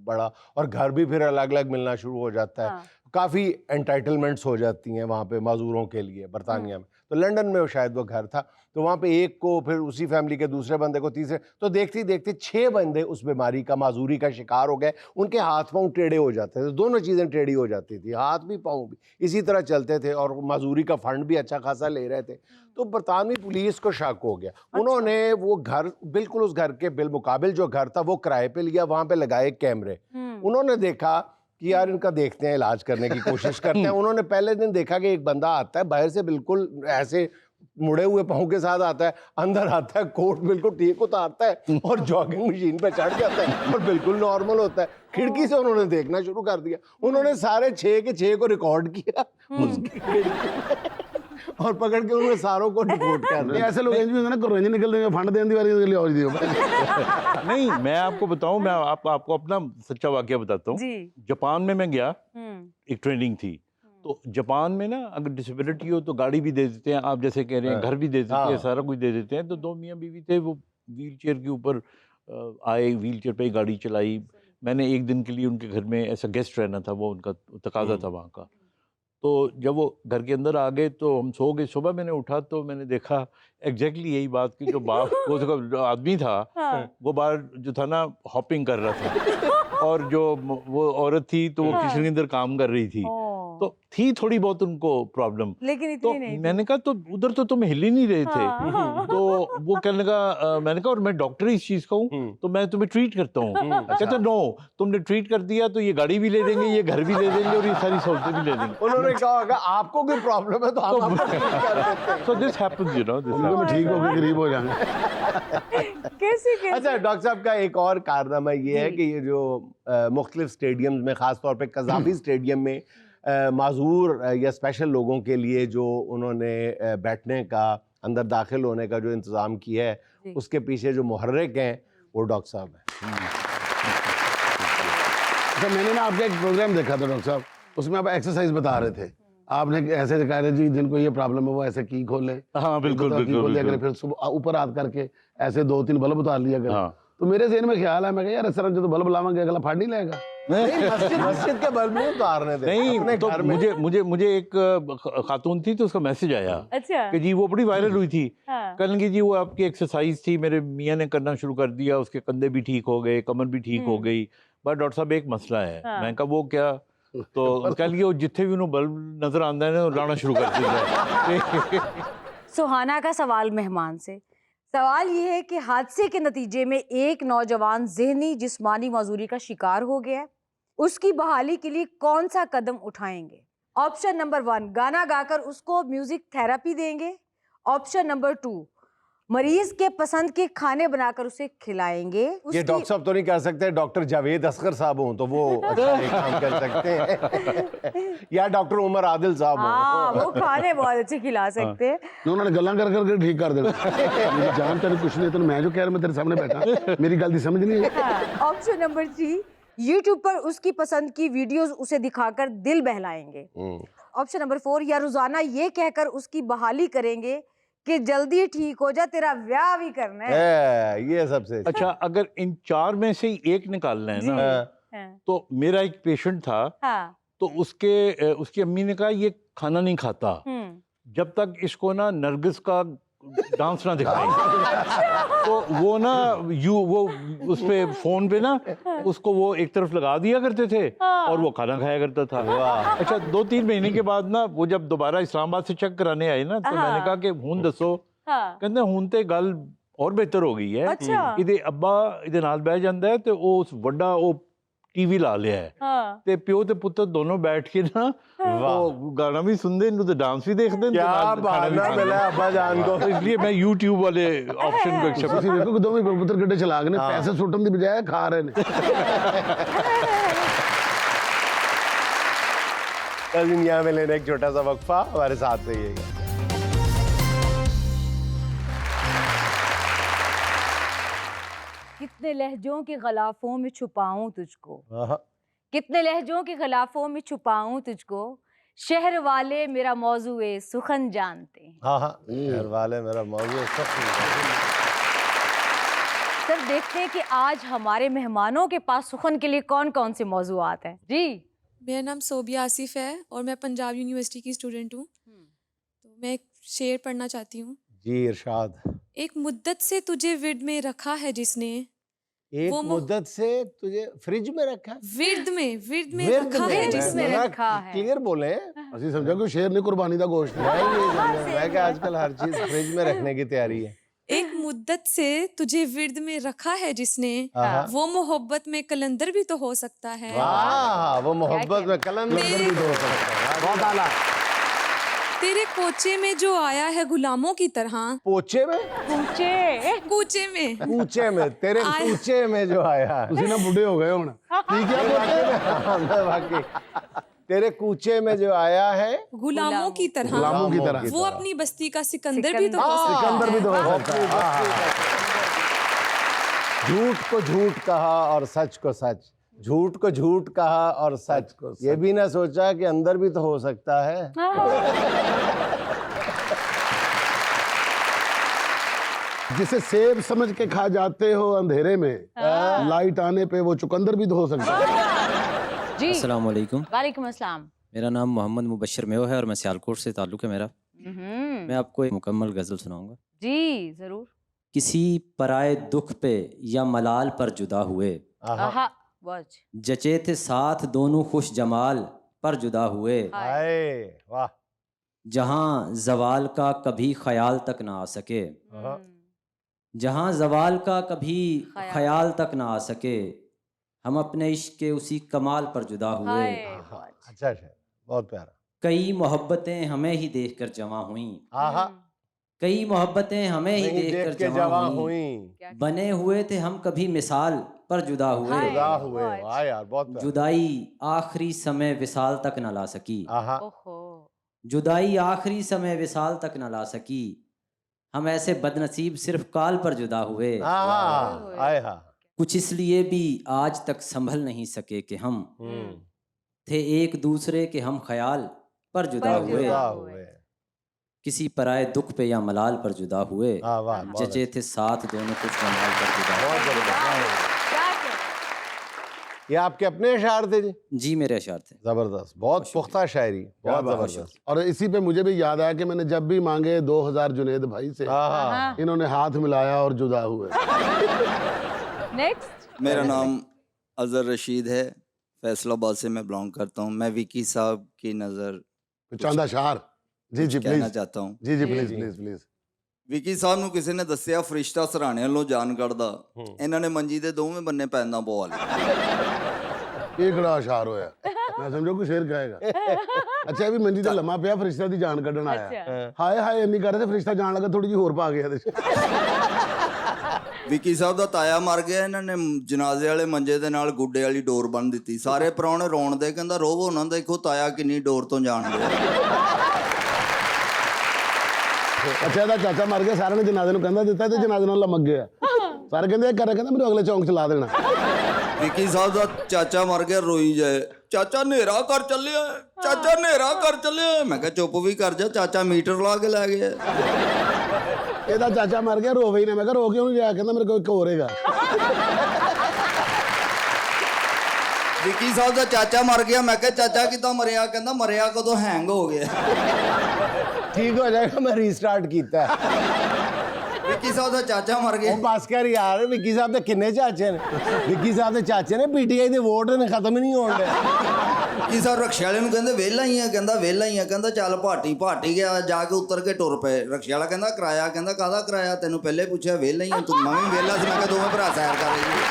बड़ा, और घर भी फिर अलग अलग मिलना शुरू हो जाता है। हाँ। काफ़ी एंटाइटलमेंट्स हो जाती हैं वहाँ पे माजूरों के लिए बरतानिया में। तो लंदन में वो शायद वो घर था, तो वहाँ पे एक को, फिर उसी फैमिली के दूसरे बंदे को, तीसरे, तो देखते ही देखते 6 बंदे उस बीमारी का, माजूरी का शिकार हो गए। उनके हाथ पाँव टेढ़े हो जाते थे, दोनों चीज़ें टेढ़ी हो जाती थी, हाथ भी पाँव भी इसी तरह चलते थे, और माजूरी का फंड भी अच्छा खासा ले रहे थे। तो बरतानवी पुलिस को शक हो गया। उन्होंने वो घर, बिल्कुल उस घर के बिलमुकाबिल जो घर था वो किराए पे लिया, वहाँ पे लगाए कैमरे। उन्होंने देखा कि यार इनका देखते हैं, इलाज करने की कोशिश करते हैं। उन्होंने पहले दिन देखा कि एक बंदा आता है बाहर से, बिल्कुल ऐसे मुड़े हुए पाँव के साथ आता है, अंदर आता है, कोट बिल्कुल ठीक उतारता है और जॉगिंग मशीन पे चढ़ जाता है और बिल्कुल नॉर्मल होता है। खिड़की से उन्होंने देखना शुरू कर दिया। उन्होंने सारे 6 के 6 को रिकॉर्ड किया उसकी खिड़की और पकड़ के उन्होंने सारों को रिपोर्ट कर दिया। ऐसे लोग इंज ना करो, इंज निकल देंगे, फंड देने दी वाली ले और दियो। नहीं, मैं आपको बताऊं, मैं आपको अपना सच्चा वाकया बताता हूँ। जापान में मैं गया, एक ट्रेनिंग थी, तो जापान में ना अगर डिसेबिलिटी हो तो गाड़ी भी दे देते हैं, आप जैसे कह रहे हैं, घर भी दे देते हैं, सारा कुछ दे देते हैं। तो 2 मियाँ बीवी थे, वो व्हील चेयर के ऊपर आए, व्हील चेयर पे ही गाड़ी चलाई। मैंने एक दिन के लिए उनके घर में ऐसा गेस्ट रहना था, वो उनका तकाजा था वहाँ का। तो जब वो घर के अंदर आ गए तो हम सो गए। सुबह मैंने उठा तो मैंने देखा एग्जैक्टली यही बात की, जो बाप वो जो आदमी था, वो बाहर जो था ना हॉपिंग कर रहा था, और जो वो औरत थी तो वो किचन के अंदर काम कर रही थी। तो थी थोड़ी बहुत उनको प्रॉब्लम, लेकिन इतनी तो नहीं थी। मैंने कहा तो उधर तो तुम हिल ही नहीं रहे थे। तो वो कहने लगा, मैंने कहा और मैं डॉक्टर इस चीज का हूँ, तो मैं तुम्हें ट्रीट करता हूँ। कहते नो, तुमने ट्रीट कर दिया तो ये गाड़ी भी ले देंगे, ये घर भी ले देंगे, और ये सारी सहूलतें भी ले देंगे। उन्होंने कहा होगा आपको कोई प्रॉब्लम है तो हम आपको ठीक कर देते हैं। So this happens, you know, this उनको happens. भी ठीक हो गए, गरीब हो जाएंगे। कैसे अच्छा डॉक्टर साहब का एक और कारनामा ये है कि ये जो मुख्तलिफ स्टेडियम्स में, ख़ासतौर पे कज़ाफ़ी स्टेडियम में माजूर या स्पेशल लोगों के लिए जो उन्होंने बैठने का, अंदर दाखिल होने का जो इंतज़ाम किया है, उसके पीछे जो मुहर्रिक हैं वो डॉक्टर साहब हैं। अच्छा, मैंने ना आपका एक प्रोग्राम देखा था डॉक्टर साहब, उसमें आप एक्सरसाइज बता रहे थे। आपने ऐसे कहा था जी जिनको ये प्रॉब्लम है वो ऐसे की खोले, हाँ बिल्कुल की बिल्कुल खोल लिया बिल्कुल। करें, फिर सुबह ऊपर हाथ करके ऐसे 2-3 बल्ब उतार लिया करें। हाँ। तो मेरे ज़हन में ख्याल है, मैं कहा यार इस तरह जो तो बल्ब लावांगे अगला फाड़ नहीं लेगा। नहीं, मस्जिद के बल्ब नहीं उतारने थे नहीं, अपने तो घर में। मुझे एक खातून थी, तो उसका मैसेज आया अच्छा। कि जी वो बड़ी वायरल हुई थी। हाँ। कहने की जी वो आपकी एक्सरसाइज थी, मेरे मियाँ ने करना शुरू कर दिया, उसके कंधे भी ठीक हो गए, कमर भी ठीक हो गई, बट डॉक्टर साहब एक मसला है। मैंने कहा वो क्या? तो कह लिया जिथे भी उन्होंने बल्ब नजर आंदा है ना लाना शुरू कर दिया। सुहाना का सवाल मेहमान से। सवाल ये है कि हादसे के नतीजे में एक नौजवान ज़हनी जिस्मानी मजूरी का शिकार हो गया है, उसकी बहाली के लिए कौन सा कदम उठाएंगे? ऑप्शन नंबर 1, गाना गाकर उसको म्यूजिक थेरेपी देंगे। ऑप्शन नंबर 2, मरीज के पसंद के खाने बनाकर उसे खिलाएंगे। ये डॉक्टर साहब तो नहीं कर सकते, डॉक्टर जावेद असगर साहब हों तो वो एक काम कर सकते हैं, या डॉक्टर उमर आदिल साहब हाँ, हों। वो खाने बहुत अच्छे खिला सकते हैं। उन्होंने गल्ला कर करके ठीक कर देना। मुझे जान तेरे कुछ नहीं, तो मैं जो कह रहा हूं, मैं तेरे सामने बैठा, मेरी गलती समझ नहीं है। ऑप्शन नंबर 3, यूट्यूब पर उसकी पसंद की वीडियोस उसे दिखाकर दिल बहलाएंगे। ऑप्शन नंबर 4, या रोजाना ये कहकर उसकी बहाली करेंगे कि जल्दी ठीक हो जा, तेरा ब्याह भी करना है। ये सबसे अच्छा, अगर इन 4 में से ही एक निकालना है ना, हाँ। तो मेरा एक पेशेंट था, हाँ। तो उसकी अम्मी ने कहा ये खाना नहीं खाता जब तक इसको ना नरगिस का डांस ना दिखाएं। तो वो ना वो उस पे फोन पे ना उसको वो एक तरफ लगा दिया करते थे और वो खाना खाया करता था। अच्छा 2-3 महीने के बाद ना वो जब दोबारा इस्लामाबाद से चेक कराने आए ना, तो मैंने कहा कि हूं दसो, कहते हूं ते गल और बेहतर हो गई है। अच्छा। इहदे अब्बा इहदे नाल बैठ जांदा है ते उस वड्डा वो टीवी ला लिया है ते प्यो ते पुत्र दोनों बैठ के ना वो गाना भी सुनते हैं तो डांस भी देखते हैं। क्या बहाना मिला अब्बा जान को। तो इसलिए मैं YouTube वाले ऑप्शन को एक्सेप्ट। ਤੁਸੀਂ ਵੇਖੋ ਕਿ ਦੋਵੇਂ ਪੁੱਤਰ ਕਿੱਡੇ ਚਲਾਕ ਨੇ, ਪੈਸੇ ਸੁੱਟਣ ਦੀ ਬਜਾਏ ਖਾ ਰਹੇ ਨੇ। नाज़रीन यहाँ में लेने एक छोटा सा वक्फा, हमारे साथ रहिएगा। कितने लहजों के गलाफों में छुपाऊं तुझको, कितने लहजों के गलाफों में छुपाऊं तुझको, शहर वाले मेरा मौजूए सुखन जानते हैं। हाँ हाँ, घर वाले मेरा मौजूद सर देखते हैं कि आज हमारे मेहमानों के पास सुखन के लिए कौन कौन से मौजूआत हैं। जी मेरा नाम सोबिया आसिफ है और मैं पंजाब यूनिवर्सिटी की स्टूडेंट हूँ। तो मैं एक शेर पढ़ना चाहती हूँ। जी इरशाद। एक मुद्दत से तुझे विर्द में रखा है जिसने, एक मुद्दत से तुझे फ्रिज में रखा है, विर्द में विर्द रखा में है जिसने। रखा है। क्लियर बोले। ਅਸੀਂ ਸਮਝਿਆ ਕਿ ਸ਼ੇਰ ਨੇ ਕੁਰਬਾਨੀ ਦਾ ਗੋਸ਼ਤ ਹੈ। मैं क्या आजकल हर चीज फ्रिज में रखने की तैयारी है। एक मुद्दत से तुझे विर्द में रखा है जिसने, हाँ। वो मोहब्बत में कलंदर भी तो हो सकता है। वाह, वो मोहब्बत में कलंदर भी तो हो सकता है। बहुत आला। तेरे कोचे में जो आया है गुलामों की तरह, पोचे में, कूचे में कूचे में, तेरे आया। कूचे में जो आया है। ਤੁਸੀਂ ਨਾ ਬੁੱਢੇ ਹੋ ਗਏ ਹੁਣ। ठीक है, हाँ, वाकई। तेरे कूचे में जो आया है गुलामों की तरह, गुलामों की तरह। वो अपनी बस्ती का सिकंदर भी तो हो सकता है। सिकंदर भी तो हो सकता है। झूठ को झूठ कहा और सच को सच, झूठ को झूठ कहा और सच को ये भी ना सोचा कि अंदर भी तो हो सकता है। जिसे सेब समझ के खा जाते हो अंधेरे में, लाइट आने पे वो चुकंदर भी तो हो सकता है। जी अस्सलाम वालेकुम। वालेकुम अस्सलाम। मेरा नाम मोहम्मद मुबशर मेव है और मैं सियालकोट से ताल्लुक़ है मेरा। मैं आपको एक मुकम्मल गज़ल सुनाऊंगा। जी जरूर। किसी पराए दुख पे या मलाल पर जुदा हुए, आहा वाज। जचे थे साथ दोनों खुश जमाल पर जुदा हुए, हाय वाह। जहाँ जवाल का कभी ख्याल तक ना आ सके, जहाँ जवाल का कभी ख्याल तक ना आ सके, हम अपने इश्क के उसी कमाल पर जुदा हुए। अच्छा अच्छा, बहुत प्यारा। कई मोहब्बतें हमें ही देखकर जवां हुई, आहा, कई मोहब्बतें हमें ही देखकर के जवां जवां हुई, हुई। बने हुए थे हम कभी मिसाल पर जुदा हुए, जुदा हुए। वाह यार, बहुत प्यारा। जुदाई आखिरी समय विसाल तक न ला सकी, आहा, जुदाई आखिरी समय विसाल तक न ला सकी, हम ऐसे बदनसीब सिर्फ काल पर जुदा हुए। आए हा। कुछ इसलिए भी आज तक संभल नहीं सके कि हम थे एक दूसरे के हम ख्याल पर जुदा हुए, किसी पराए दुख पे या मलाल पर जुदा हुए, जचे थे साथ दोनों कुछ जमाल पर जुदा हुए। ये आपके अपने अशार थे जी? जी मेरे अशार थे। जबरदस्त, बहुत पुख्ता शायरी, बहुत जबरदस्त। और इसी पे मुझे भी याद आया कि मैंने जब भी मांगे 2000 जुनेद भाई से, इन्होंने हाथ मिलाया और जुदा हुए। नेक्स्ट। मेरा नाम अजहर रशीद है, फैसलाबाद से मैं बिलोंग करता हूँ। मैं विकी साहब की नज़र चांदा शार जी जी कहना प्लीज चाहता हूँ। जी जी प्लीज प्लीज प्लीज। विकी साहब ਨੂੰ ਕਿਸੇ ਨੇ ਦੱਸਿਆ ਫਰਿਸ਼ਤਾ ਸਰਾਣੇ ਵੱਲੋਂ ਜਾਨ ਕੱਢਦਾ, ਇਹਨਾਂ ਨੇ ਮੰਜੀ ਦੇ ਦੋਵੇਂ ਬੰਨੇ ਪੈਂਦਾ ਪਵਾ ਲਈ। ਇਹ ਕਿਹੜਾ ਅਸ਼ਾਰ ਹੋਇਆ? ਮੈਂ ਸਮਝੋ ਕੋਈ ਸ਼ੇਰ ਕਹੇਗਾ। ਅੱਛਾ ਇਹ ਵੀ ਮੰਜੀ ਤੇ ਲੰਮਾ ਪਿਆ, ਫਰਿਸ਼ਤਾ ਦੀ ਜਾਨ ਕੱਢਣ ਆਇਆ। ਹਾਏ ਹਾਏ ਇੰਨੀ ਕਰ ਰਹੇ ਫਰਿਸ਼ਤਾ ਜਾਣ ਲੱਗਾ, ਥੋੜੀ ਜਿਹੀ ਹੋਰ ਪਾ ਗਿਆ ਇਹਦੇ ਚ। ਵਿਕੀ ਸਾਹਿਬ ਦਾ ਤਾਇਆ ਮਰ ਗਿਆ, ਇਹਨਾਂ ਨੇ ਜਨਾਜ਼ੇ ਵਾਲੇ ਮੰਜੇ ਦੇ ਨਾਲ ਗੁੱਡੇ ਵਾਲੀ ਡੋਰ ਬੰਨ ਦਿੱਤੀ। ਸਾਰੇ ਪ੍ਰਾਹੁਣੇ ਰੋਣ ਦੇ, ਕਹਿੰਦਾ ਰੋਵੋ ਨਾ, ਦੇਖੋ ਤਾਇਆ ਕਿੰਨੀ ਡੋਰ ਤੋਂ ਜਾਣ ਗਿਆ। ਅੱਛਾ ਇਹਦਾ ਚਾਚਾ ਮਰ ਗਿਆ, ਸਾਰਿਆਂ ਨੇ ਜਨਾਜ਼ੇ ਨੂੰ ਕਹਿੰਦਾ ਦਿੱਤਾ ਤੇ ਜਨਾਜ਼ੇ ਨਾਲ ਲਮਕ ਗਿਆ। ਸਾਰੇ ਕਹਿੰਦੇ ਇਹ ਕਰ, ਕਹਿੰਦਾ ਮੈਨੂੰ ਅਗਲੇ ਚੌਂਕ ਚ ਲਾ ਦੇਣਾ। ਵਿਕੀ ਸਾਹਿਬ ਦਾ ਚਾਚਾ ਮਰ ਗਿਆ, ਰੋਈ ਜਾਏ, ਚਾਚਾ ਹਨੇਰਾ ਕਰ ਚੱਲਿਆ, ਚਾਚਾ ਹਨੇਰਾ ਕਰ ਚੱਲਿਆ। ਮੈਂ ਕਿਹਾ ਚੁੱਪ ਵੀ ਕਰ ਜਾ, ਚਾਚਾ ਮੀਟਰ ਲਾ ਕੇ ਲੈ ਗਿਆ। ਇਹਦਾ ਚਾਚਾ ਮਰ ਗਿਆ, ਰੋਵੇ ਹੀ ਨਾ। ਮੈਂ ਕਿਹਾ ਰੋ ਕਿਉਂ ਨਹੀਂ ਰਿਹਾ? ਕਹਿੰਦਾ ਮੇਰੇ ਕੋਲ ਇੱਕ ਹੋਰ ਹੈਗਾ। ਵਿੱਕੀ ਸਾਹਿਬ ਦਾ ਚਾਚਾ ਮਰ ਗਿਆ। ਮੈਂ ਕਿਹਾ ਚਾਚਾ ਕਿੱਦਾਂ ਮਰਿਆ? ਕਹਿੰਦਾ ਮਰਿਆ ਕਦੋਂ, ਹੈਂਗ ਹੋ ਗਿਆ। ठीक हो जाएगा, मैं रीस्टार्ट किया है। ਵਿੱਕੀ ਸਾਹਿਬ ਦਾ ਚਾਚਾ ਮਰ ਗਿਆ। ਉਹ ਬਸ ਕਰ ਯਾਰ, ਵਿੱਕੀ ਸਾਹਿਬ ਦੇ ਕਿੰਨੇ ਚਾਚੇ ਨੇ? ਵਿੱਕੀ ਸਾਹਿਬ ਦੇ ਚਾਚੇ ਨੇ ਪੀਟੀਆਈ ਦੇ ਵੋਟ ਨੇ ਖਤਮ ਹੀ ਨਹੀਂ ਹੋਣ ਦੇ। ਵਿੱਕੀ ਸਾਹਿਬ ਰਕਸ਼ੇ ਵਾਲੇ ਨੂੰ ਕਹਿੰਦੇ ਵਿਹਲਾ ਹੀ ਆ, ਕਹਿੰਦਾ ਵਿਹਲਾ ਹੀ ਆ। ਕਹਿੰਦਾ ਚੱਲ ਭਾਟੀ ਗਿਆ, ਜਾ ਕੇ ਉਤਰ ਕੇ ਟੁਰ ਪਏ। ਰਕਸ਼ੇ ਵਾਲਾ ਕਹਿੰਦਾ ਕਿਰਾਇਆ? ਕਹਿੰਦਾ ਕਾਹਦਾ ਕਿਰਾਇਆ? ਤੈਨੂੰ ਪਹਿਲੇ ਪੁੱਛਿਆ, ਵਿਹਲਾ ਹੀ ਆ ਤੂੰ? ਮੈਂ ਵੀ ਵਿਹਲਾ ਸੀ। ਮੈਂ ਕਿਹਾ ਦੋਵੇਂ ਭਰਾ ਸੈਰ ਕਰ ਰਹੇ।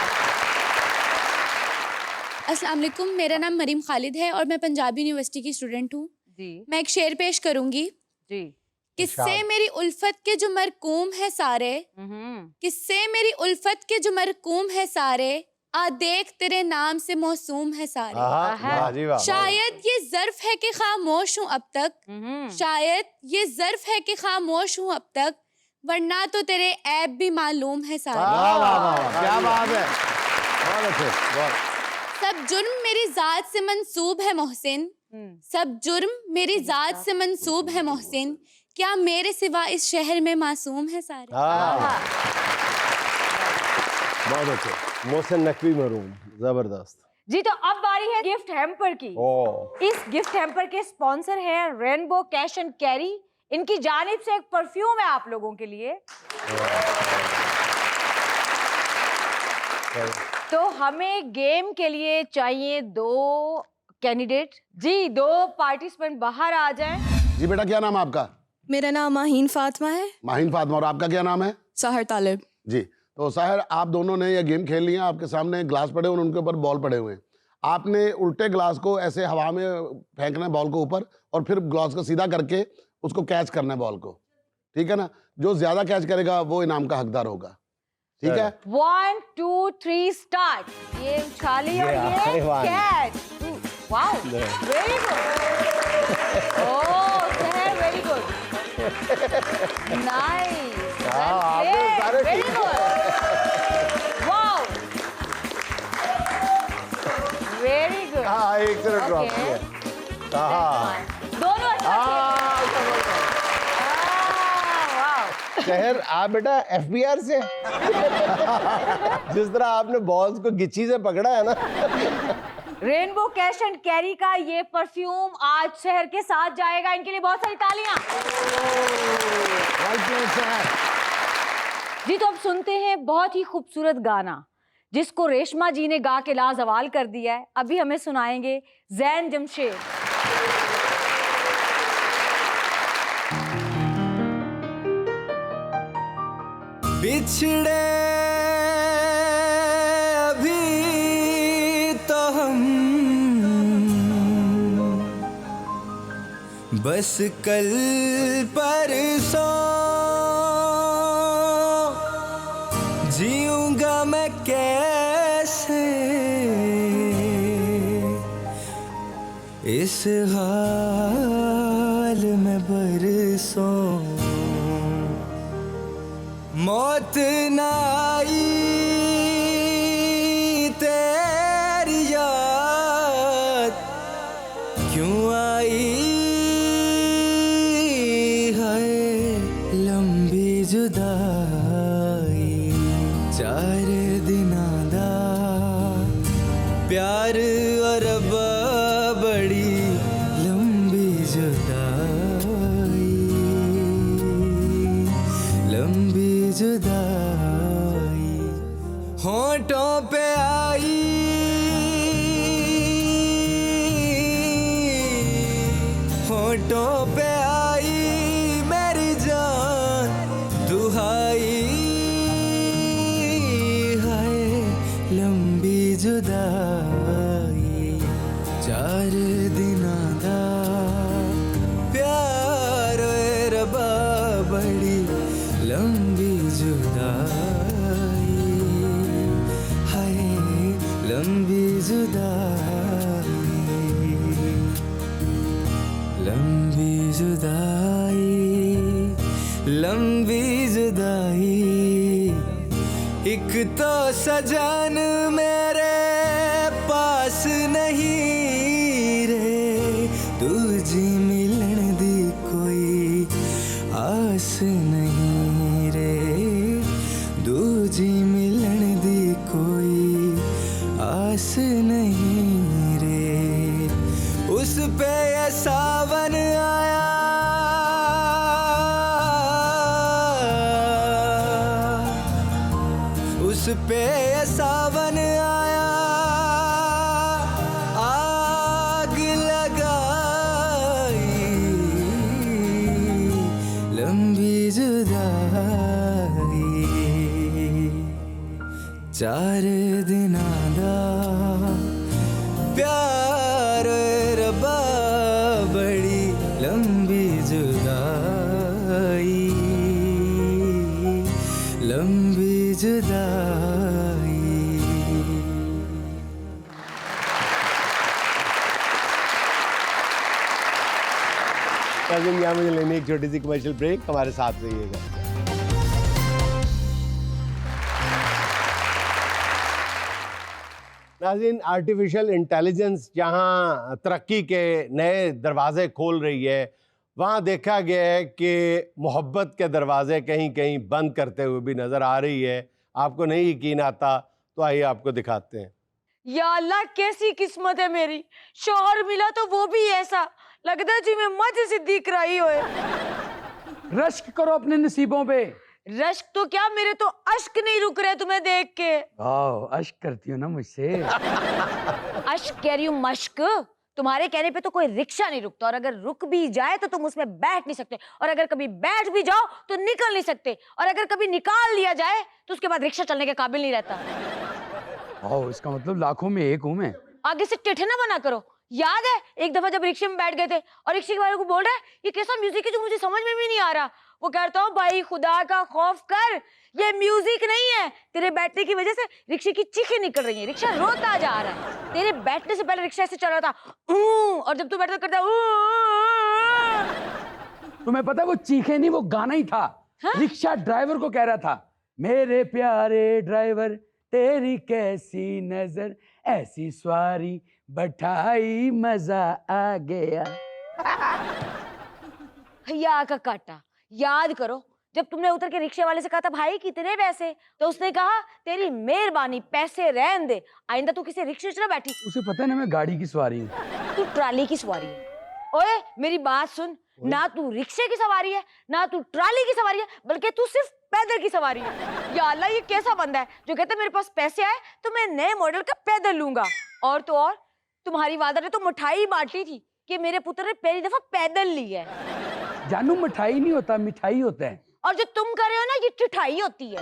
अस्सलाम वालेकुम, मेरा नाम मरीम खालिद है और मैं पंजाब यूनिवर्सिटी की स्टूडेंट हूँ जी। मैं एक शेर पेश करूँगी जी। किससे मेरी उल्फत के जो मरकूम है सारे, किससे मेरी उल्फत के जो मरकूम है सारे, आ देख तेरे नाम से मौसूम है सारे। वाह जी वाह। शायद ये ज़र्फ है कि खामोश हूँ अब तक, शायद ये ज़र्फ है कि खामोश हूँ अब तक, वरना तो तेरे ऐब भी मालूम है सारे। वाह वाह वाह, क्या बात है, बहुत अच्छे, बहुत। सब जुर्म मेरी जात से मंसूब है मोहसिन, सब जुर्म मेरी जात से मंसूब है मोहसिन, क्या मेरे सिवा इस शहर में मासूम है सारे। बहुत अच्छे। मोहसिन नकवी मरूम, जबरदस्त जी। तो अब बारी है गिफ्ट हैम्पर की। इस गिफ्ट हैम्पर के स्पॉन्सर हैं रेनबो कैश एंड कैरी। इनकी जानिब से एक परफ्यूम है आप लोगों के लिए। तो हमें गेम के लिए चाहिए 2 कैंडिडेट जी। 2 पार्टिसिपेंट बाहर आ जाएं। जी बेटा, क्या नाम है आपका? मेरा नाम माहीन फातिमा है। माहीन फातिमा। और आपका क्या नाम है? साहर तालिब जी। तो साहिर, आप दोनों ने ये गेम खेल लिया। आपके सामने ग्लास पड़े हुए, उनके ऊपर बॉल पड़े हुए हैं। आपने उल्टे ग्लास को ऐसे हवा में फेंकना है, बॉल को ऊपर, और फिर ग्लास को सीधा करके उसको कैच करना है बॉल को। ठीक है ना? जो ज्यादा कैच करेगा वो इनाम का हकदार होगा। ठीक है? 1 2 3 स्टार्ट। ये उछाली और ये catch. Wow, very good. Oh Sehar, very good, nice, very good, wow, very good. हाँ, एक तरफ ड्रॉप किया। दोनों शहर आप बेटा एफबीआर से जिस तरह आपने बॉल्स को गिच्ची से पकड़ा है ना। रेनबो कैश एंड कैरी का ये परफ्यूम आज शहर के साथ जाएगा। इनके लिए बहुत सारी तालियां। जी। तो अब सुनते हैं बहुत ही खूबसूरत गाना जिसको रेशमा जी ने गा के लाजवाल कर दिया है। अभी हमें सुनाएंगे जैन जमशेद। बिछड़े अभी तो हम बस कल परसों, जीऊंगा मैं कैसे इस हाल में बरसों। मौत ना आई तेरी याद क्यों आई है लंबी जुदाई। 4 दिना दा प्यार और बड़ी लंबी जुदाई, लंबी जुदाई। होंठों पे आई होंठों पे आई मेरी जान दुहाई है लंबी जुदाई। 4 दिना दा प्यार रबा बड़ी लंबी जुदाई, हाय लंबी जुदाई, लंबी जुदाई, लंबी जुदाई। एक तो सजन मेरे पास नहीं रे, तुझी मिलन दी कोई आस नहीं रे, दूजी मिलन दी कोई आस नहीं उस पे ये सावन आया, उस पे ये सावन आया, आग लगाई लंबी जुदाई, चार दिना दा प्यार रब्बा बड़ी लंबी जुदाई, लंबी जुदाई। नाज़रीन, यहाँ मुझे लेनी एक छोटी सी कमर्शियल ब्रेक, हमारे साथ रहिएगा। नाज़रीन, आर्टिफिशियल इंटेलिजेंस जहाँ तरक्की के नए दरवाजे खोल रही है, वहाँ देखा गया है कि मोहब्बत के दरवाजे कहीं कहीं बंद करते हुए भी नज़र आ रही है। आपको नहीं यकीन आता तो आइए आपको दिखाते हैं। या अल्लाह, कैसी किस्मत है मेरी, शौहर मिला तो वो भी ऐसा लगता है जी मैं मज सिद्दीक रही होए। रश्क करो अपने नसीबों पे। रश्क तो क्या, मेरे तो अश्क नहीं रुक रहे तुम्हें देख के। अश्क करती हो ना मुझसे। अश्क कह रही हूँ, मश्क। तुम्हारे कहने पे तो कोई रिक्शा नहीं रुकता, और अगर रुक भी जाए तो तुम उसमें बैठ नहीं सकते, और अगर कभी बैठ भी जाओ तो निकल नहीं सकते, और अगर कभी निकाल लिया जाए तो उसके बाद रिक्शा चलने के काबिल नहीं रहता। इसका मतलब लाखों में एक हूँ मैं। आगे से टेढ़े ना बना करो। याद है एक दफा जब रिक्शे में बैठ गए थे और रिक्शे वाले को बोल रहा है ये कैसा म्यूजिक है जो मुझे समझ में भी नहीं आ रहा। वो कहता हूँ भाई खुदा का खौफ कर, ये म्यूजिक नहीं है, तेरे बैठने की वजह से रिक्शे की चीखें निकल रही हैं, रिक्शा रोता जा रहा है। तेरे बैठने से पहले रिक्शा ऐसे चल रहा था, और जब तू बैठता करता तुम्हें पता है वो चीखे नहीं, वो गाना ही था। रिक्शा ड्राइवर को कह रहा था, मेरे प्यारे ड्राइवर तेरी कैसी नजर, ऐसी सवारी बैठाई मजा आ गया। भैया का काटा, याद करो जब तुमने उतर के रिक्शे वाले से कहा था भाई कितने पैसे, तो उसने कहा तेरी मेहरबानी पैसे रहन दे, आइंदा तू किसी रिक्शे से ना बैठी। उसे पता है ना मैं गाड़ी की सवारी हूँ। तू ट्राली की सवारी है। ओए मेरी बात सुन, ना तू रिक्शे की सवारी है ना तू ट्राली की सवारी है, बल्कि तू सिर्फ पैदल की सवारी है। या अल्लाह, ये कैसा बंदा है जो कहता है मेरे पास पैसे आए तो मैं नए मॉडल का पैदल लूंगा। और तो और तुम्हारी वादा ने तो मिठाई बांटी थी कि मेरे पुत्र ने पहली दफा पैदल ली है। जानू मिठाई नहीं होता, मिठाई होता है। और जो तुम कर रहे हो ना ये चिठाई होती है।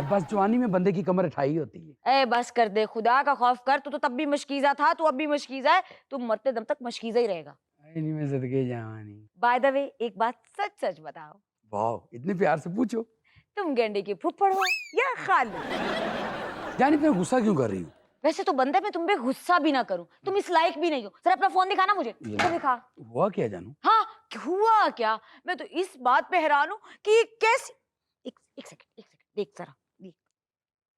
बस जवानी में बंदे की कमर अठाई होती है। ए बस कर दे, खुदा का खौफ कर, तू तो तब भी मशकीजा था, तू अब भी मशकीजा है, तू मरते दम तक मशकीजा ही रहेगा। नहीं, मैं सदके जवानी। बाय द वे एक बात सच सच बताओ। वाह, इतने प्यार से पूछो। तुम गेंडे की फुफ्फड़ हो या खालू? जानी इतना गुस्सा क्यों कर रही हूँ? वैसे तो बनता है मैं तुम पे गुस्सा भी ना करूं, तुम इस लायक भी नहीं हो। जरा अपना फोन दिखाना मुझे। तो दिखा। हुआ क्या जानू? हाँ हुआ क्या, मैं तो इस बात पे हैरान हूँ कि कैसे। एक सेकंड देख जरा, देख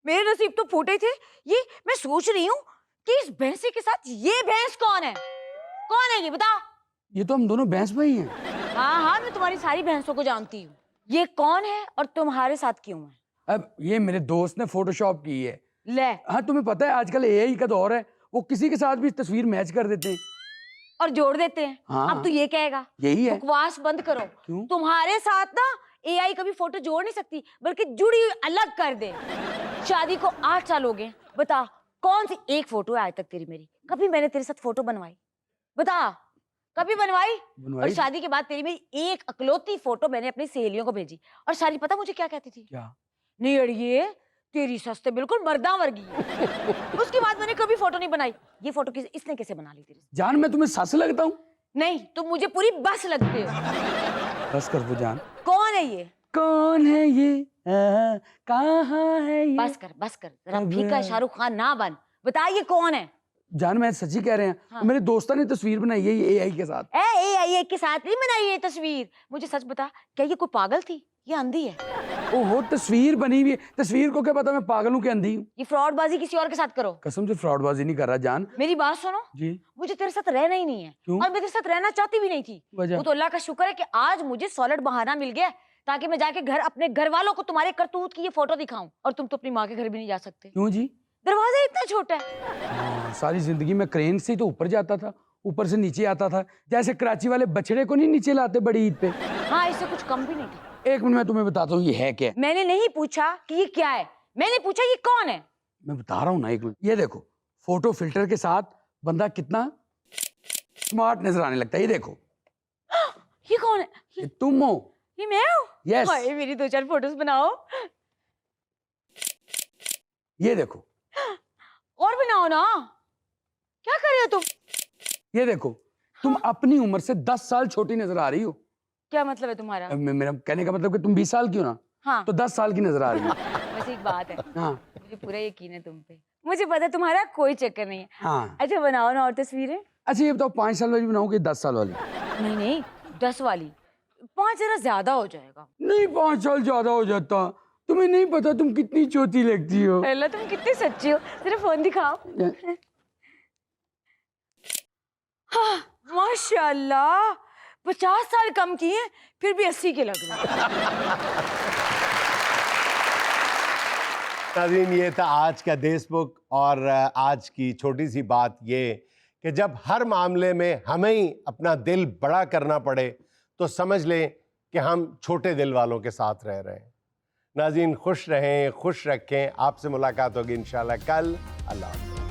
मेरे नसीब तो फूटे थे। ये मैं सोच रही हूँ कि इस भैंसे के साथ ये भैंस कौन है? कौन है ये बता? ये तो हम दोनों भैंस भाई हैं। हाँ मैं तुम्हारी सारी भैंसों को जानती हूँ। ये कौन है और तुम्हारे साथ क्यों है? अब ये मेरे दोस्त ने फोटोशॉप की है। ले। हाँ तुम्हें पता है आजकल एआई का दौर है, वो किसी के साथ भी तस्वीर मैच कर देते हैं और जोड़ देते हैं। हाँ। अब तू ये कहेगा यही है। बकवास बंद करो। क्यों? तुम्हारे साथ ना एआई कभी फोटो जोड़ नहीं सकती, बल्कि जुड़ी हुई अलग कर दे। शादी को 8 साल हो गए, बता कौन सी एक फोटो है आज तक तेरी मेरी? कभी मैंने तेरे साथ फोटो बनवाई? बता कभी बनवाई? और शादी के बाद तेरी मेरी एक अकलौती फोटो मैंने अपनी सहेलियों को भेजी, और सारी पता मुझे क्या कहती थी? क्या? नहीं अड़िए तेरी सस्ते बिल्कुल मर्दा वर्गी है। उसके बाद मैंने कभी फोटो नहीं बनाई। ये फोटो इसने कैसे बना ली तेरी? जान मैं तुम्हें सस लगता हूँ? नहीं तुम मुझे पूरी बस लगते हो। बस कर वो जान। कौन है ये? कौन है ये? कहाँ है ये? बस कर जरा फीका शाहरुख खान ना बन। बता ये कौन है? जान मैं सच्ची कह रहे हैं। हाँ। मेरे दोस्तों ने तस्वीर बनाई है ये एआई के साथ। एआई के साथ नहीं बनाई ये तस्वीर। मुझे सच बता, क्या ये कोई पागल थी? ये अंधी है? ओहो तस्वीर बनी हुई है। तस्वीर को क्या पता मैं पागल हूँ कि अंधी हूँ? ये फ्रॉडबाजी किसी और के साथ करो। कसम से फ्रॉडबाजी नहीं कर रहा जान। मेरी बात सुनो जी। मुझे तेरे साथ रहना ही नहीं है। क्यों? और मैं तेरे साथ रहना चाहती भी नहीं थी। वो तो अल्लाह का शुक्र है कि आज मुझे सॉलिड बहाना मिल गया, ताकि मैं जाके घर अपने घर वालों को तुम्हारे करतूत की ये फोटो दिखाऊं। और तुम तो अपनी माँ के घर भी नहीं जा सकते। क्यों जी? दरवाजा इतना छोटा है। सारी जिंदगी में क्रेन से ही तो ऊपर जाता था, ऊपर से नीचे आता था, जैसे कराची वाले बछड़े को नहीं नीचे लाते बड़ी ईद पे। हाँ, इससे कुछ कम भी नहीं था। एक मिनट मैं तुम्हें बताता हूँ ये है क्या। मैंने नहीं पूछा कि ये क्या है, मैंने पूछा ये कौन है। मैं बता रहा हूँ ना, एक मिनट। ये देखो, फोटो फिल्टर के साथ बंदा कितना स्मार्ट नजर आने लगता है। ये देखो, ये कौन है? ये तुम हो। ये मैं हूँ? Yes. हाय, मेरी 2-4 फोटोज बनाओ। ये देखो, और बनाओ ना। क्या कर रहे हो तुम? ये देखो, तुम अपनी उम्र से 10 साल छोटी नजर आ रही हो। क्या मतलब है तुम्हारा? मेरा कहने का मतलब कि तुम 20 साल की हो ना, हाँ। तो 10 साल की नजर आ रही हो। वैसे एक बात है, हाँ मुझे पूरा यकीन है तुम पे। मुझे पता है तुम्हारा कोई चक्कर नहीं है। हाँ। अच्छा बनाओ ना और तस्वीरें। अच्छा ये बताओ, 5 साल वाली बनाओ कि 10 साल वाली? नहीं नहीं, 10 वाली। 5 जरा ज्यादा हो जाएगा। नहीं, 5 साल ज्यादा हो जाता। तुम्हें नहीं पता तुम कितनी चौथी लगती हो। अल्लाह, तुम कितनी सच्ची हो। जरा फोन दिखाओ। हाँ, माशाल्लाह, 50 साल कम किए फिर भी 80 के लग रहे हैं। नाज़रीन, ये था आज का देशबुक। और आज की छोटी सी बात ये कि जब हर मामले में हमें ही अपना दिल बड़ा करना पड़े तो समझ लें कि हम छोटे दिल वालों के साथ रह रहे हैं। नाज़रीन, खुश रहें, खुश रखें। आपसे मुलाकात होगी इंशाल्लाह कल। अल्लाह हाफ़िज़।